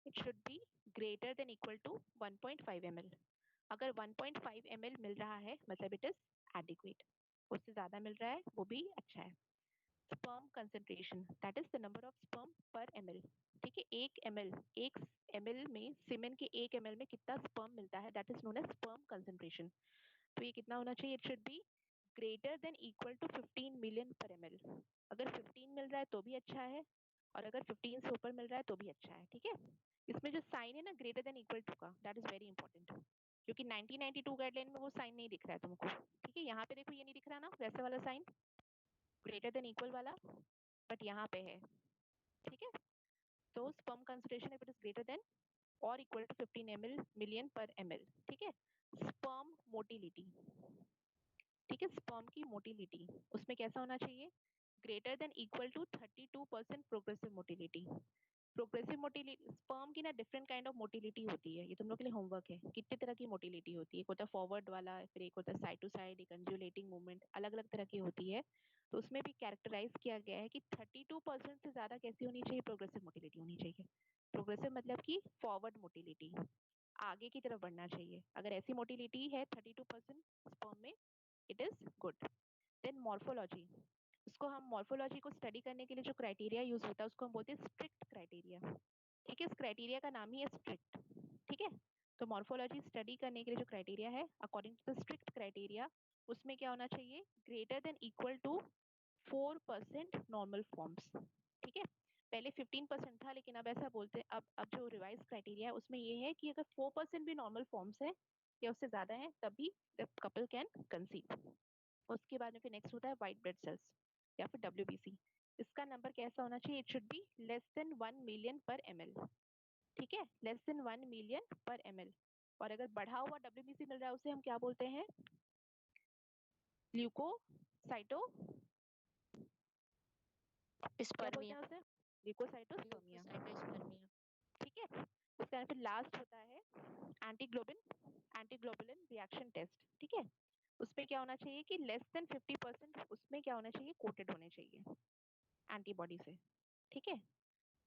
it should be greater than equal to 1.5 ml. अगर 1.5 ml मिल रहा है मतलब इट इज एडिक्वेट. उससे ज्यादा मिल रहा है वो भी अच्छा है. Sperm concentration, that is the number of sperm पर ml. ठीक है. 1 ml में सीमेन के 1 ml में कितना स्पर्म मिलता है, that is known as sperm concentration. तो ये कितना होना चाहिए, it should be greater than equal to 15 million per ml. अगर 15 मिल रहा है तो भी अच्छा है, और अगर 15 से ऊपर मिल रहा है तो भी अच्छा है. ठीक है. इसमें जो साइन है ना ग्रेटर देन इक्वल टू का, दैट इज वेरी इंपॉर्टेंट, क्योंकि 1992 गाइडलाइन में वो साइन नहीं दिख रहा है तुमको। ठीक है, यहाँ पे देखो ये नहीं दिख रहा ना वैसे वाला साइन ग्रेटर देन इक्वल वाला, बट यहाँ पे है। ठीक है, तो sperm concentration if it is greater than और equal to 15 ml million per ml। ठीक है, स्पर्म मोटिलिटी, ठीक है, स्पर्म की मोटिलिटी उसमें कैसा होना चाहिए, greater than equal to 32% progressive motility. Progressive motility, sperm की ना डिफरेंट काइंड ऑफ मोटिलिटी होती है, ये तुम लोग के लिए होमवर्क है, कितने तरह की मोटिलिटी होती है, एक होता है फॉरवर्ड वाला, फिर एक होता है साइड टू साइड, एक अंजुलेटिंग मूवमेंट, अलग अलग तरह की होती है। तो उसमें भी कैरेक्टराइज किया गया है कि 32% से ज्यादा कैसी होनी चाहिए, प्रोग्रेसिव मोटिलिटी होनी चाहिए। प्रोग्रेसिव मतलब कि फॉरवर्ड मोटिलिटी, आगे की तरफ बढ़ना चाहिए। अगर ऐसी मोटिलिटी है 32% स्पर्म में, it is good. Then morphology, उसको हम मॉर्फोलॉजी को स्टडी करने के लिए जो क्राइटेरिया यूज होता है उसको हम बोलते हैं स्ट्रिक्ट क्राइटेरिया। ठीक है, इस क्राइटेरिया का नाम ही है स्ट्रिक्ट। ठीक है, तो मॉर्फोलॉजी स्टडी करने के लिए जो क्राइटेरिया है according to the strict criteria, उसमें क्या होना चाहिए, greater than equal to 4% normal forms. ठीक है, पहले 15% था, लेकिन अब ऐसा बोलते हैं, अब जो रिवाइज क्राइटेरिया है उसमें ये है कि अगर 4% भी नॉर्मल फॉर्म्स है या उससे ज्यादा है तभी द कपल कैन कंसीव। उसके बाद में फिर नेक्स्ट होता है व्हाइट ब्लड सेल्स या फिर WBC। इसका नंबर कैसा होना चाहिए, it should be less than 1 million per ml। ठीक है, less than 1 million per ml। और अगर बढ़ा हुआ WBC मिल रहा है उसे हम क्या बोलते हैं, ल्यूकोसाइटो, क्या बोलते स्पर्मिया, हैं उसे, ल्यूकोसाइटोस्पर्मिया। ल्यूकोसाइटोस्पर्मिया। ठीक है, उसके बाद फिर लास्ट होता है एंटीग्लोबुलिन रिएक्शन टेस्ट। ठीक है, उसमें क्या होना चाहिए कि लेस देन 50% उसमें क्या होना चाहिए, कोटेड होने चाहिए एंटीबॉडी से। ठीक है,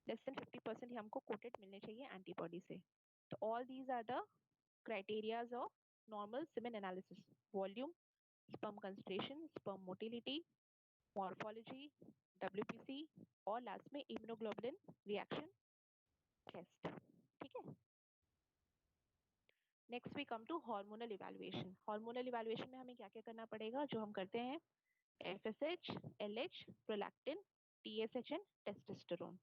लेस देन 50% ही हमको कोटेड मिलने चाहिए एंटीबॉडी से। तो all these are the criterias of normal semen analysis, volume, sperm concentration, sperm motility, morphology, WBC और लास्ट में इम्यूनोग्लोबुलिन रिएक्शन टेस्ट। ठीक है, next we come to hormonal evaluation. Hormonal evaluation में हमें क्या क्या करना पड़ेगा, जो हम करते हैं FSH, LH, prolactin, TSH and testosterone.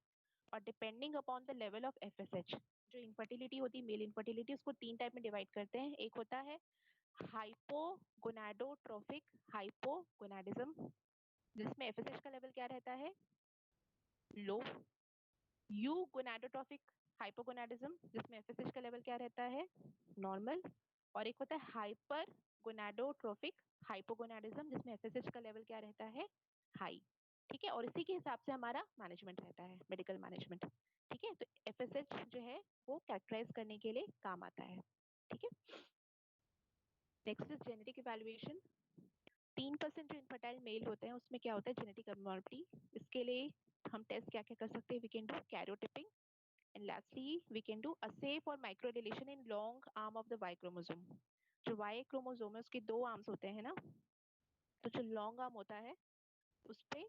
और depending upon the level of FSH, जो इनफर्टिलिटी होती है, मेल इनफर्टिलिटी, उसको 3 टाइप में डिवाइड करते हैं। एक होता है हाइपोगोनाडोट्रोफिक हाइपोगोनाडिज्म, जिसमें FSH का लेवल क्या रहता है, लो। यूगोनाडोट्रोफिक हाइपोगोनाडिज्म, जिसमें FSH का लेवल क्या रहता है, नॉर्मल। और एक होता है हाइपर गोनाडोट्रोफिक हाइपोगोनाडिज्म, जिसमें FSH का लेवल क्या रहता है, हाई। ठीक है, और इसी के हिसाब से हमारा मैनेजमेंट रहता है, मेडिकल मैनेजमेंट। ठीक है, तो FSH जो है वो कैरेक्टराइज करने के लिए काम आता है। ठीक है, नेक्स्ट इज जेनेटिक इवैल्यूएशन। 3% जो इनफर्टाइल मेल होते हैं उसमें क्या होता है, जेनेटिक अबनॉर्मलिटी। इसके लिए हम टेस्ट क्या क्या कर सकते हैं, we can do karyotyping, and lastly we can do assay for microdeletion in long arm of the Y chromosome। जो Y क्रोमोसोम है उसके 2 आर्म्स होते हैं ना, तो जो लॉन्ग आर्म होता है उस पे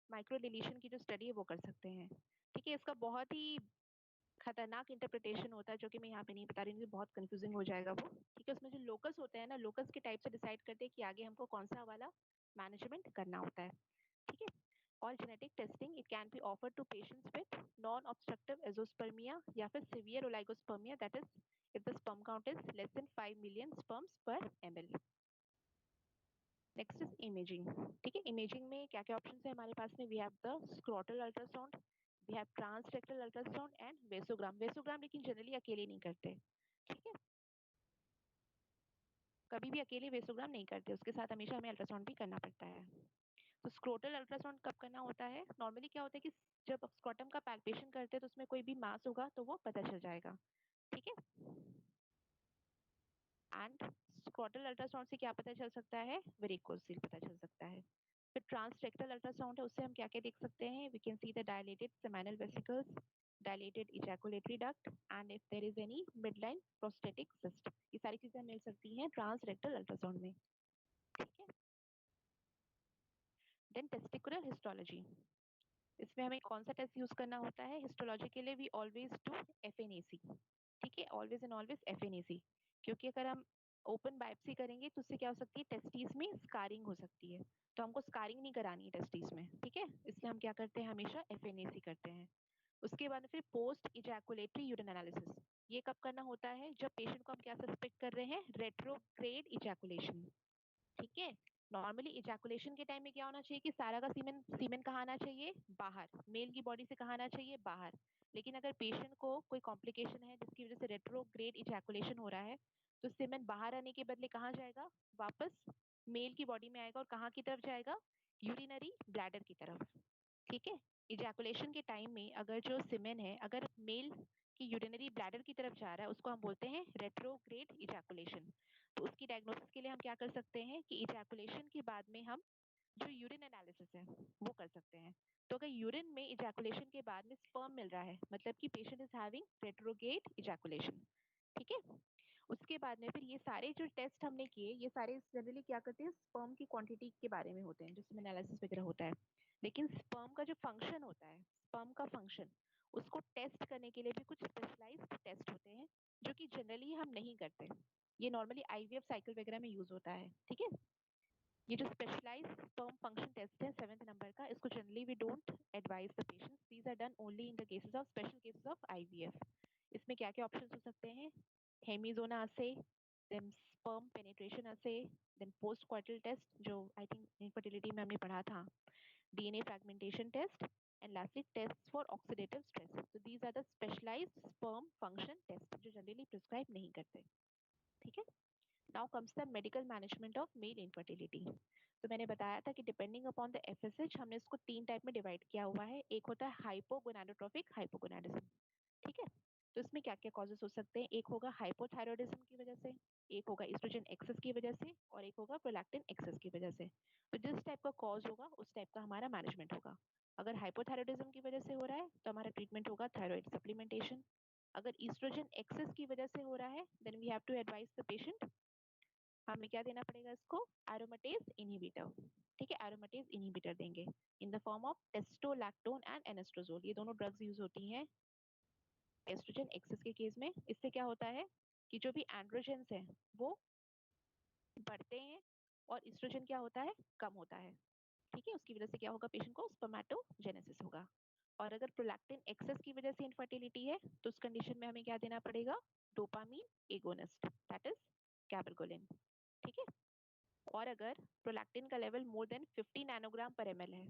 माइक्रोडिलीशन की जो स्टडी है वो कर सकते हैं। ठीक है, इसका बहुत ही खतरनाक इंटरप्रिटेशन होता है जो कि मैं यहाँ पे नहीं बता रही हूँ, बहुत कंफ्यूजिंग हो जाएगा वो। ठीक है, उसमें जो लोकस होते हैं ना, लोकस के टाइप से डिसाइड करते हैं कि आगे हमको कौन सा वाला मैनेजमेंट करना होता है। ठीक है, और genetic testing it can be offered to patients with non-obstructive azoospermia या फिर severe oligospermia, that is if the sperm count is less than 5 million sperms per ml। Next is imaging. ठीक है, इमेजिंग में क्या क्या ऑप्शन है हमारे पास में, we have the scrotal ultrasound, we have transrectal ultrasound and vasogram. Vasogram लेकिन जनरली अकेले नहीं करते। ठीक है, कभी भी अकेले वेसोग्राम नहीं करते, उसके साथ हमेशा हमें अल्ट्रासाउंड भी करना पड़ता है। तो स्क्रोटल अल्ट्रासाउंड कब करना होता है, नॉर्मली क्या होता है कि जब स्क्रोटम का पैल्पेशन करते हैं तो उसमें कोई भी मास होगा तो वो पता चल जाएगा। ठीक है, एंड स्क्रोटल अल्ट्रासाउंड से क्या पता चल सकता है, वेरिकोसिल पता चल सकता है। फिर ट्रांसरेक्टल अल्ट्रासाउंड है, उससे हम क्या क्या देख सकते हैं, we can see the dilated seminal vesicles, dilated ejaculatory duct and if there is any midline prostatic cyst, ये सारी चीजें मिल सकती हैं ट्रांसरेक्टल अल्ट्रासाउंड में। ठीक है, देन टेस्टिकुलर हिस्टोलॉजी, इसमें हमें कौन सा टेस्ट यूज करना होता है, हिस्टोलॉजी के लिए वी ऑलवेज डू FNAC। ठीक है, ऑलवेज एंड ऑलवेज FNAC, क्योंकि अगर हम ओपन बायोप्सी करेंगे तो उससे क्या हो सकती है, टेस्टिस में स्कारिंग हो सकती है, तो हमको स्कारिंग नहीं करानी है टेस्टिस में। ठीक है, इसलिए हम क्या करते हैं, हमेशा FNAC करते हैं। उसके बाद फिर पोस्ट इजैकुलेटरी यूरिन एनालिसिस, ये कब करना होता है? जब पेशेंट को हम क्या सस्पेक्ट कर रहे हैं? Retrograde ejaculation. ठीक है, नॉर्मली इजैकुलेशन के टाइम में क्या होना चाहिए कि सारा का सीमेन सीमेन कहाँ आना चाहिए? बाहर, मेल की बॉडी से कहाँ आना चाहिए? बाहर। लेकिन अगर पेशेंट को कोई कॉम्प्लिकेशन है जिसकी वजह से रेट्रोग्रेड इजैकुलेशन हो रहा है, तो सीमेन बाहर आने के बदले कहाँ जाएगा? वापस मेल की बॉडी में आएगा और कहाँ की तरफ जाएगा? यूरिनरी ब्लैडर की तरफ। ठीक है, इजैकुलेशन के टाइम में अगर जो सीमेन है अगर मेल की यूरिनरी ब्लैडर की तरफ जा रहा है, उसको हम बोलते हैं रेट्रोग्रेड इजैकुलेशन। तो उसकी डायग्नोसिस के लिए हम क्या कर सकते हैं कि इजैकुलेशन के बाद में हम जो यूरिन एनालिसिस है वो कर सकते हैं। तो अगर यूरिन में इजैकुलेशन के बाद में स्पर्म मिल रहा है, मतलब कि patient is having retrograde ejaculation. ठीक है, उसके बाद में फिर ये सारे जो टेस्ट हमने किए, ये सारे जनरली क्या करते हैं? स्पर्म की क्वांटिटी के बारे में होते हैं, जिसमें एनालिसिस वगैरह होता है। लेकिन स्पर्म का जो फंक्शन होता है, स्पर्म का फंक्शन, उसको टेस्ट करने के लिए भी कुछ स्पेशलाइज्ड टेस्ट होते हैं जो कि जनरली हम नहीं करते। ये नॉर्मली आईवीएफ साइकिल वगैरह में यूज होता है। ठीक है, ये जो स्पेशलाइज्ड स्पर्म फंक्शन टेस्ट है 7th नंबर का, इसको generally we don't advise the patients, these are done only in the cases of special cases of IVF. इसमें क्या क्या ऑप्शंस हो सकते हैं? Hemizona assay, then sperm penetration assay, then post coital test जो आई थिंक इनफर्टिलिटी में हमने पढ़ा था, DNA fragmentation test, and lastly test for oxidative stress. तो these are the specialised sperm function test जो जनरली प्रिस्क्राइब नहीं करते। ठीक है, now comes the medical management of male infertility. तो मैंने बताया था कि डिपेंडिंग अपॉन द एफएसएच हमने इसको 3 टाइप में डिवाइड किया हुआ है। एक होता है हाइपोगोनाडोट्रोपिक हाइपोगोनाडिज्म। ठीक है, तो इसमें क्या क्या कॉजेस हो सकते हैं? एक होगा हाइपोथायरॉयडिज्म की वजह से, एक होगा एस्ट्रोजन एक्सेस की वजह से, और एक होगा प्रोलैक्टिन एक्सेस की वजह से। तो जिस टाइप का कॉज होगा उस टाइप का हमारा मैनेजमेंट होगा। अगर हाइपोथायरॉयडिज्म की वजह से हो रहा है तो हमारा ट्रीटमेंट होगा थायराइड सप्लीमेंटेशन। अगर ईस्ट्रोजन एक्सेस की वजह से हो रहा है then we have to advise the patient, हमें क्या देना पड़ेगा इसको? Aromatase inhibitor. ठीक है, एरोमेटेज इनहिबिटर देंगे in the form of testolactone and anastrozole. ये दोनों ड्रग्स यूज होती हैं एस्ट्रोजन एक्सेस के केस में। इससे क्या होता है कि जो भी एंड्रोजेंस हैं वो बढ़ते हैं और एस्ट्रोजन क्या होता है? कम होता है। ठीक है, उसकी वजह से क्या होगा? पेशेंट को स्पर्मेटोजेनेसिस होगा। और अगर प्रोलैक्टिन एक्सेस की वजह से इनफर्टिलिटी है तो उस कंडीशन में हमें क्या देना पड़ेगा? Dopamine agonist, that is cabergoline. ठीक है, और अगर प्रोलैक्टिन का level more than 50 nanogram per ml है,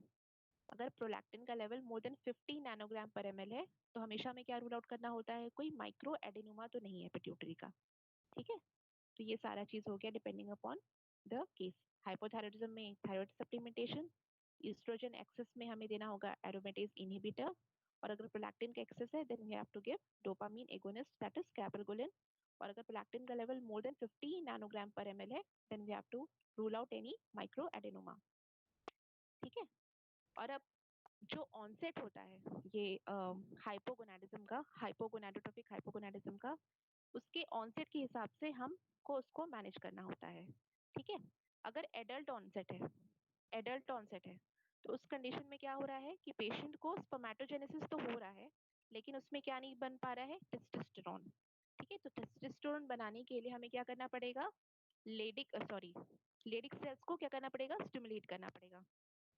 अगर प्रोलैक्टिन का level more than 50 nanogram per ml है तो हमेशा हमें क्या रूल आउट करना होता है? कोई माइक्रो एडेनोमा तो नहीं है पिट्यूटरी का। ठीक है, तो ये सारा चीज हो गया depending upon the case. Hypothyroidism में थायराइड सप्लीमेंटेशन, एस्ट्रोजन एक्सेस में हमें देना होगा एरोमेटेज इनहिबिटर, और अगर प्रोलैक्टिन का एक्सेस है then we have to give dopamine agonist that is cabergoline. और अगर प्रोलैक्टिन का level more than 50 nanogram per ml है then we have to rule out any micro adenoma. ठीक है, और अब जो ऑनसेट होता है ये हाइपोगोनाडिज्म का, हाइपोगोनाडोट्रोपिक हाइपोगोनाडिज्म का, उसके ऑनसेट के हिसाब से हमको उसको मैनेज करना होता है। ठीक है, अगर एडल्ट ऑनसेट है, एडल्ट ऑनसेट है तो उस कंडीशन में क्या हो रहा है कि पेशेंट को स्पर्मेटोजेनेसिस तो हो रहा है लेकिन उसमें क्या नहीं बन पा रहा है? टेस्टोस्टेरोन। ठीक है, तो टेस्टोस्टेरोन बनाने के लिए हमें क्या करना पड़ेगा? लेडिक सेल्स को क्या करना पड़ेगा? स्टिमुलेट करना पड़ेगा।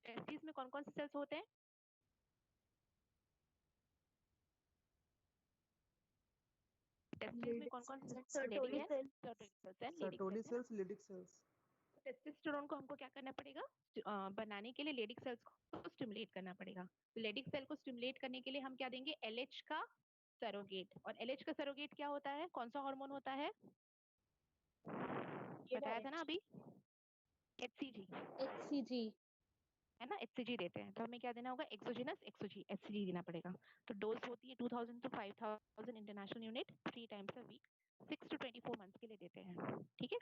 टेस्टिस में कौन कौन से सेल्स होते हैं? टेस्टिस में कौन कौन से सर्टोली लेडिक सेल। सेल्स हैं, लेडिक सर्टोली सेल्स हैं। Cells, Leydig cells. टेस्टोस्टेरोन को हमको क्या करना पड़ेगा? बनाने के लिए लेडिक सेल्स को स्टिमुलेट करना पड़ेगा। तो लेडिक सेल को स्टिमुलेट करने के लिए हम क्या देंगे? एलएच का सरोगेट। और एलएच का सरोगेट क्या होता है? कौन सा हार्मोन होता है? बताया था ना अभी, एचसीजी HCG। है ना, एचसीजी देते हैं। तो हमें क्या देना होगा? एक्सोजिनस एक्सोजी एचसीजी देना पड़ेगा। तो डोज होती है 2000 to 5000 international unit 3 times a week, 6 to 24 months के लिए देते हैं। ठीक है,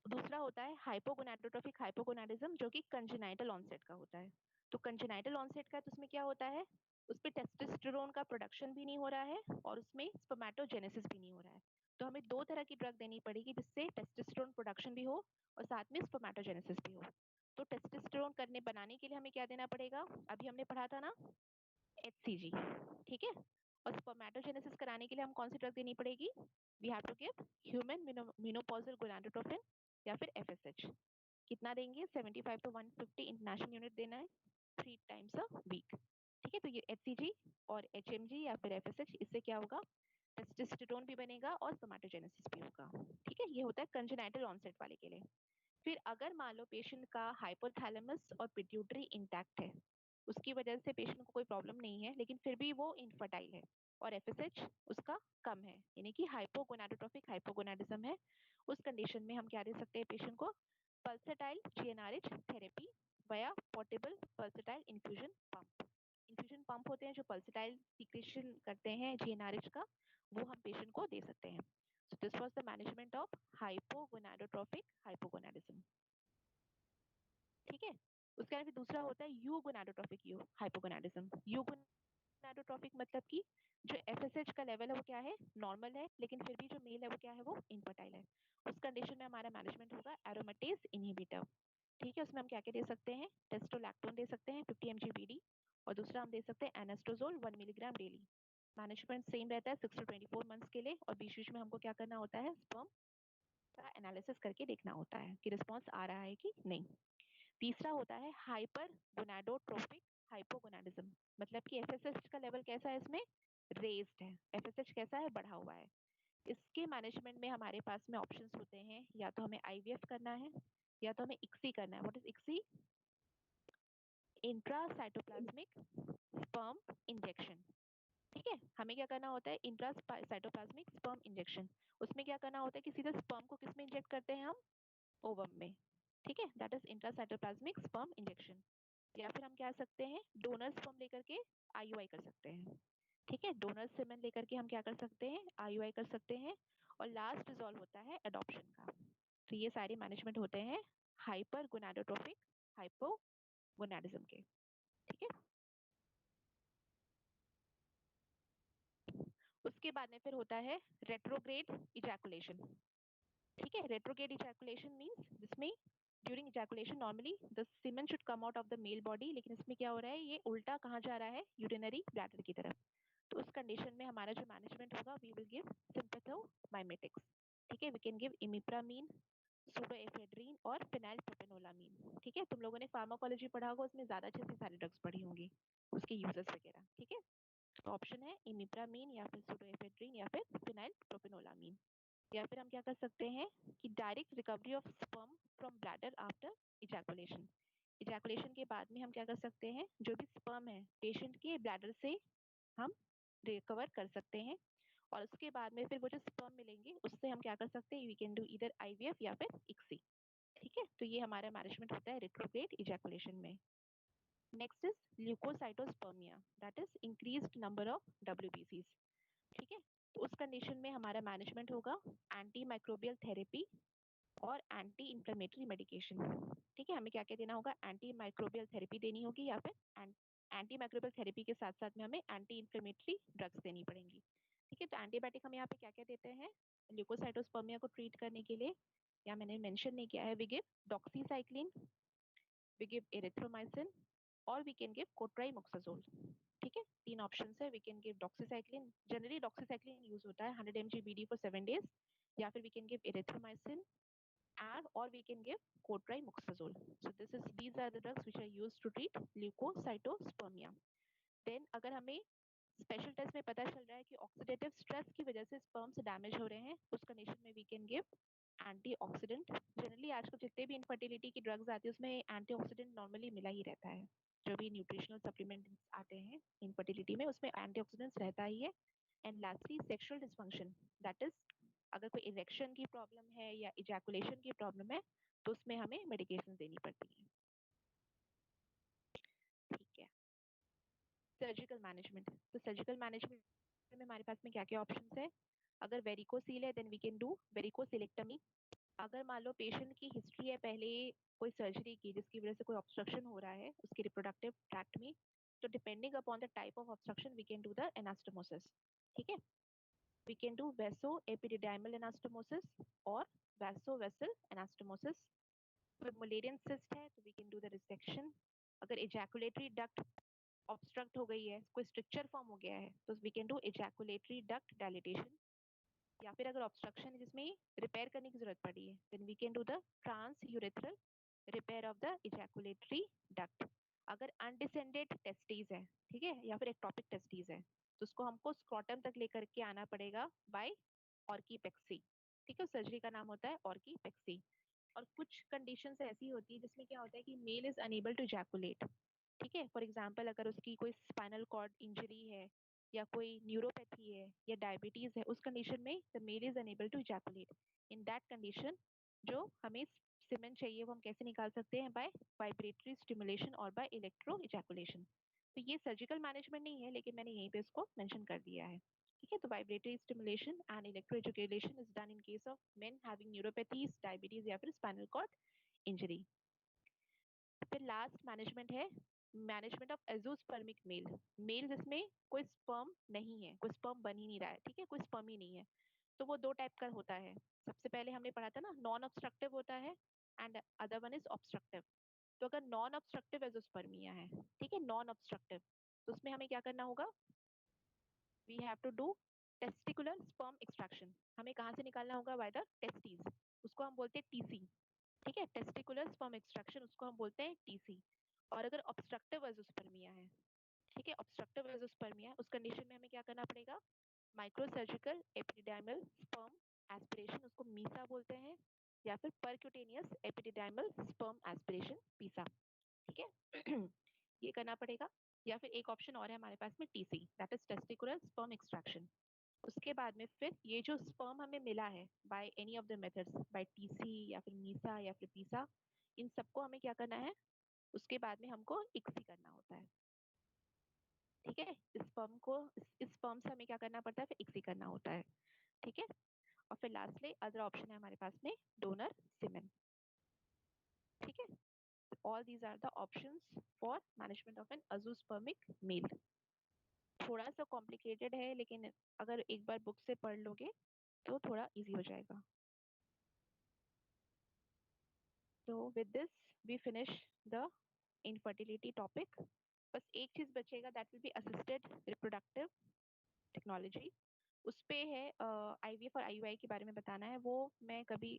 दूसरा होता है हाइपोगोनाडोट्रोपिक हाइपोगोनाडिज्म जो कि कंजेनाइटल ऑनसेट का होता है। तो कंजेनाइटल ऑनसेट का तो उसमें क्या होता है? उसमें टेस्टोस्टेरोन का प्रोडक्शन भी नहीं हो रहा है और उसमें स्पर्मेटोजेनेसिस भी नहीं हो रहा है। तो हमें 2 तरह की ड्रग देनी पड़ेगी जिससे टेस्टोस्टेरोन प्रोडक्शन भी हो और साथ में स्पर्मेटोजेनेसिस भी हो। तो टेस्टोस्टेरोन करने बनाने के लिए हमें क्या देना पड़ेगा? अभी हमने पढ़ा था ना, एचसीजी। ठीक है, और स्पर्मेटोजेनेसिस कराने के लिए हम कौन सी ड्रग देनी पड़ेगी? We have to give human menopausal gonadotropin या फिर एफएसएच। कितना देंगे? 75 to 150 इंटरनेशनल यूनिट देना है 3 टाइम्स अ वीक। ठीक है, तो ये HCG और HMG या फिर FSH, इससे क्या होगा, टेस्टोस्टेरोन भी बनेगा और स्पर्मेटोजेनेसिस भी होगा। ठीक है, ये होता है कंजेनाइटल ऑनसेट वाले के लिए। फिर अगर मान लो पेशेंट का हाइपोथैलेमस और पिट्यूटरी इंटैक्ट है, उसकी वजह से पेशेंट को कोई प्रॉब्लम नहीं है, लेकिन फिर भी वो इनफर्टाइल है और FSH उसका कम है, यानी कि हाइपोगोनाडोट्रोफिक हाइपोगोनाडिज्म है, उस कंडीशन में हम क्या दे सकते हैं पेशेंट को, पल्सेटाइल GnRH थेरेपी वया portable pulsatile infusion pump. Infusion pump होते हैं जो पल्सेटाइल सीक्रेशन करते हैं GnRH का, वो हम पेशेंट को दे सकते हैं। So this was the management of hypogonadotrophic hypogonadism. ठीक है, उसके बाद फिर दूसरा होता है यूगोनाडोट्रोफिक हाइपोगोनाडिज्म। यूगोनाडोट्रोफिक मतलब कि जो FSH का लेवल है वो क्या है, नॉर्मल है, लेकिन फिर भी जो मेल है वो क्या है, वो इनफर्टाइल है। उस कंडीशन में हमारा मैनेजमेंट होगा एरोमेटेज इनहिबिटर। ठीक है, उसमें हम क्या क्या दे सकते हैं, टेस्टोलैक्टोन दे सकते हैं 50 mg BD, और दूसरा हम दे सकते हैं एनास्टोजोल 1 मिलीग्राम डेली। मैनेजमेंट सेम रहता है 6 to 24 मंथ्स के लिए, और बीच बीच में हमको क्या करना होता है, स्पर्म का एनालिसिस करके देखना होता है कि रिस्पॉन्स आ रहा है कि नहीं। तीसरा होता है हाइपर गोनाडोट्रोफिक हाइपोगोनाडिज्म, मतलब कि FSH का लेवल कैसा है, इसमें रेज्ड है, FSH कैसा है, बढ़ा हुआ है। इसके मैनेजमेंट में हमारे पास में ऑप्शंस होते हैं, या तो हमें IVF करना है या तो हमें ICSI करना है। What is ICSI? Intracytoplasmic sperm injection. ठीक है, हमें क्या करना होता है, इंट्रासाइटोप्लाज्मिक स्पर्म इंजेक्शन। उसमें क्या करना होता है कि सीधे स्पर्म को किस में इंजेक्ट करते हैं हम, ओवम में। ठीक है, that is intracytoplasmic sperm injection. या फिर हम क्या कर सकते हैं, डोनर स्पर्म लेकर के IUI कर सकते हैं। ठीक है, डोनर सेमेन लेकर के हम क्या कर सकते हैं, IUI कर सकते हैं। और लास्ट रिजॉल्व होता है एडॉप्शन का। तो ये सारे मैनेजमेंट होते हैं हाइपर गोनाडोट्रोफिक हाइपोगोनाडिज्म के। ठीक है, उसके बाद में फिर होता है रेट्रोग्रेड इजैकुलेशन। ठीक है, रेट्रोग्रेड इजैकुलेशन मींस जिसमें during ejaculation normally the semen should come out of the male body, लेकिन इसमें क्या हो रहा है, ये उल्टा कहाँ जा रहा है, यूरिनरी ब्लैडर की तरफ। तो उस कंडीशन में हमारा जो मैनेजमेंट होगा, वी विल गिव सिम्पेथोमाइमेटिक्स। ठीक है, वी कैन गिव इमिप्रामीन, सूडोएफेड्रिन और फिनाइलप्रोपेनोलामीन। ठीक है, तुम लोगों ने फार्माकोलॉजी पढ़ा होगा, उसमें ज्यादा अच्छे से सारी ड्रग्स पढ़ी होंगी, उसके यूजेस वगैरह। ठीक है, तो ऑप्शन है इमिप्रामीन या फिर सूडोएफेड्रिन या फिर फिनाइलप्रोपेनोलामीन। या फिर हम क्या कर सकते हैं कि direct recovery of sperm from bladder after ejaculation. Ejaculation के बाद में हम क्या कर सकते हैं, जो भी स्पर्म है पेशेंट के ब्लैडर से हम रिकवर कर सकते हैं, और उसके बाद में फिर वो जो स्पर्म मिलेंगे उससे हम क्या कर सकते हैं, we can do either IVF या फिर ICSI। ठीक है, तो ये हमारा मैनेजमेंट होता है रेट्रोग्रेड इजैकुलेशन में। Next is leukocytospermia, that is increased number of WBCs। ठीक है, तो उस कंडीशन में हमारा मैनेजमेंट होगा एंटी माइक्रोबियल थेरेपी और एंटी इंफ्लेमेटरी मेडिकेशन। ठीक है, हमें क्या क्या देना होगा, एंटी माइक्रोबियल थेरेपी देनी होगी, या फिर एंटी माइक्रोबियल थेरेपी के साथ साथ में हमें एंटी इंफ्लेमेटरी ड्रग्स देनी पड़ेंगी। ठीक है, तो एंटीबायोटिक हम यहाँ पे क्या क्या देते हैं, ल्यूकोसाइटोस्पर्मिया को ट्रीट करने के लिए, या मैंने मेंशन नहीं किया है, we give doxycycline, we give erythromycin, और वी कैन गिव कोट्राइमोक्साजोल। ठीक है, तीन ऑप्शन है, we can give doxycycline, generally doxycycline use होता है 100 mg BD फॉर 7 days, या फिर we can give erythromycin and or we can give cotrimoxazole. So these are the drugs which are used to treat leukocytospermia. Then अगर हमें स्पेशल टेस्ट में पता चल रहा है कि ऑक्सीडेटिव स्ट्रेस की वजह से स्पर्म्स डैमेज हो रहे हैं, उस कंडीशन में वी कैन गिव एंटीऑक्सीडेंट। जनरली आजकल जितने भी इनफर्टिलिटी की ड्रग्स आती है उसमें एंटीऑक्सीडेंट नॉर्मली मिला ही रहता है। जो भी न्यूट्रिशनल सप्लीमेंट्स आते हैं इनफर्टिलिटी में, उसमें एंटीऑक्सीडेंट्स रहता ही है। And lastly sexual dysfunction, that is अगर कोई इरेक्शन की प्रॉब्लम है या इजैकुलेशन की प्रॉब्लम है, तो उसमें हमें मेडिकेशन देनी पड़ती है। ठीक है, सर्जिकल मैनेजमेंट, तो सर्जिकल मैनेजमेंट में हमारे पास में क्या क्या ऑप्शंस है, अगर वेरिकोसील है then we can do varicocelectomy. अगर मान लो पेशेंट की हिस्ट्री है पहले कोई सर्जरी की जिसकी वजह से कोई ऑब्स्ट्रक्शन हो रहा है उसके रिप्रोडक्टिव ट्रैक्ट में, तो depending upon the type of obstruction we can do the anastomosis. ठीक है, we can do vaso-epididymal anastomosis और vaso-vessel anastomosis। कोई Mullerian cyst है तो we can do the resection। अगर ejaculatory duct obstruct हो गई है, कोई stricture form हो गया है, तो we can do ejaculatory duct dilatation। या फिर अगर obstruction है जिसमें रिपेयर करने की जरूरत पड़ी है, then we can do the transurethral repair of the ejaculatory duct। अगर अनडिसेंडेड टेस्टिस है, ठीक है, या फिर एक्टोपिक टेस्टिस है, तो उसको हमको स्क्रॉटम तक लेकर के आना पड़ेगा बाय ऑर्कीपेक्सी, ठीक है, सर्जरी का नाम होता है ऑर्कीपेक्सी। और कुछ कंडीशंस ऐसी होती है जिसमें क्या होता है कि male is unable to ejaculate, ठीक है, फॉर एग्जांपल अगर उसकी कोई स्पाइनल कॉर्ड इंजरी है या कोई न्यूरोपैथी है या डायबिटीज है, उस कंडीशन में the male is unable to ejaculate. In that condition जो हमें सीमेन चाहिए वो हम कैसे निकाल सकते हैं, बाय वाइब्रेटरी स्टिमुलेशन और बाय इलेक्ट्रो इजैकुलेशन। तो ये सर्जिकल मैनेजमेंट नहीं है, लेकिन मैंने यहीं पे इसको मेंशन कर दिया है, ठीक है। तो vibratory stimulation and electro ejaculation is done in case of main having neuropathies, diabetes या फिर स्पाइनल कॉर्ड इंजरी। फिर लास्ट मैनेजमेंट है मैनेजमेंट ऑफ एजोस्पर्मिक मेल। मेल जिसमें कोई स्पर्म नहीं है, कोई स्पर्म बन ही नहीं रहा है, ठीक है, कोई स्पर्म ही नहीं है, तो वो दो टाइप का होता है। सबसे पहले हमने पढ़ा था ना, नॉन ऑब्स्ट्रक्टिव होता है and other one is obstructive. तो अगर नॉन ऑब्स्ट्रक्टिव एजोस्पर्मिया है, ठीक है, नॉन ऑब्स्ट्रक्टिव, तो उसमें हमें क्या करना होगा, we have to do testicular sperm extraction. हमें कहाँ से निकालना होगा, बाय द टेस्टिस, उसको हम बोलते हैं टीसी, ठीक है, टेस्टिकुलर स्पर्म एक्सट्रैक्शन, उसको हम बोलते हैं टीसी। और अगर ऑब्स्ट्रक्टिव एजोस्पर्मिया है, ठीक है, ऑब्स्ट्रक्टिव एजोस्पर्मिया, उस कंडीशन में हमें क्या करना पड़ेगा, माइक्रोसर्जिकल एपिडिडाइमल स्पर्म एस्पिरेशन, उसको मीसा बोलते हैं, या फिर परक्यूटेनियस एपिडिडाइमल स्पर्म एस्पिरेशन, पीसा, ठीक है। ये करना पड़ेगा। या फिर एक ऑप्शन और है हमारे पास में TC, that is testicular sperm extraction. उसके बाद में फिर ये जो स्पर्म हमें मिला है by any of the methods, by TESE या फिर मीसा या फिर पीसा, इन सबको हमें क्या करना है, उसके बाद में हमको इक्सी करना होता है, ठीक है। इस स्पर्म को इस स्पर्म से हमें क्या करना पड़ता है, फिर इक्सी करना होता है, ठीक है। और फिर लास्टली अदर ऑप्शन है हमारे पास में डोनर सीमेन, ठीक है। All these are the options for management of an azoospermic male. थोड़ा सा कॉम्प्लिकेटेड है, लेकिन अगर एक बार बुक से पढ़ लोगे तो थोड़ा इजी हो जाएगा। So with this we finish the infertility topic. बस एक चीज बचेगा, that will be assisted reproductive technology। उस पे है IVF और IUI के बारे में बताना है, वो मैं कभी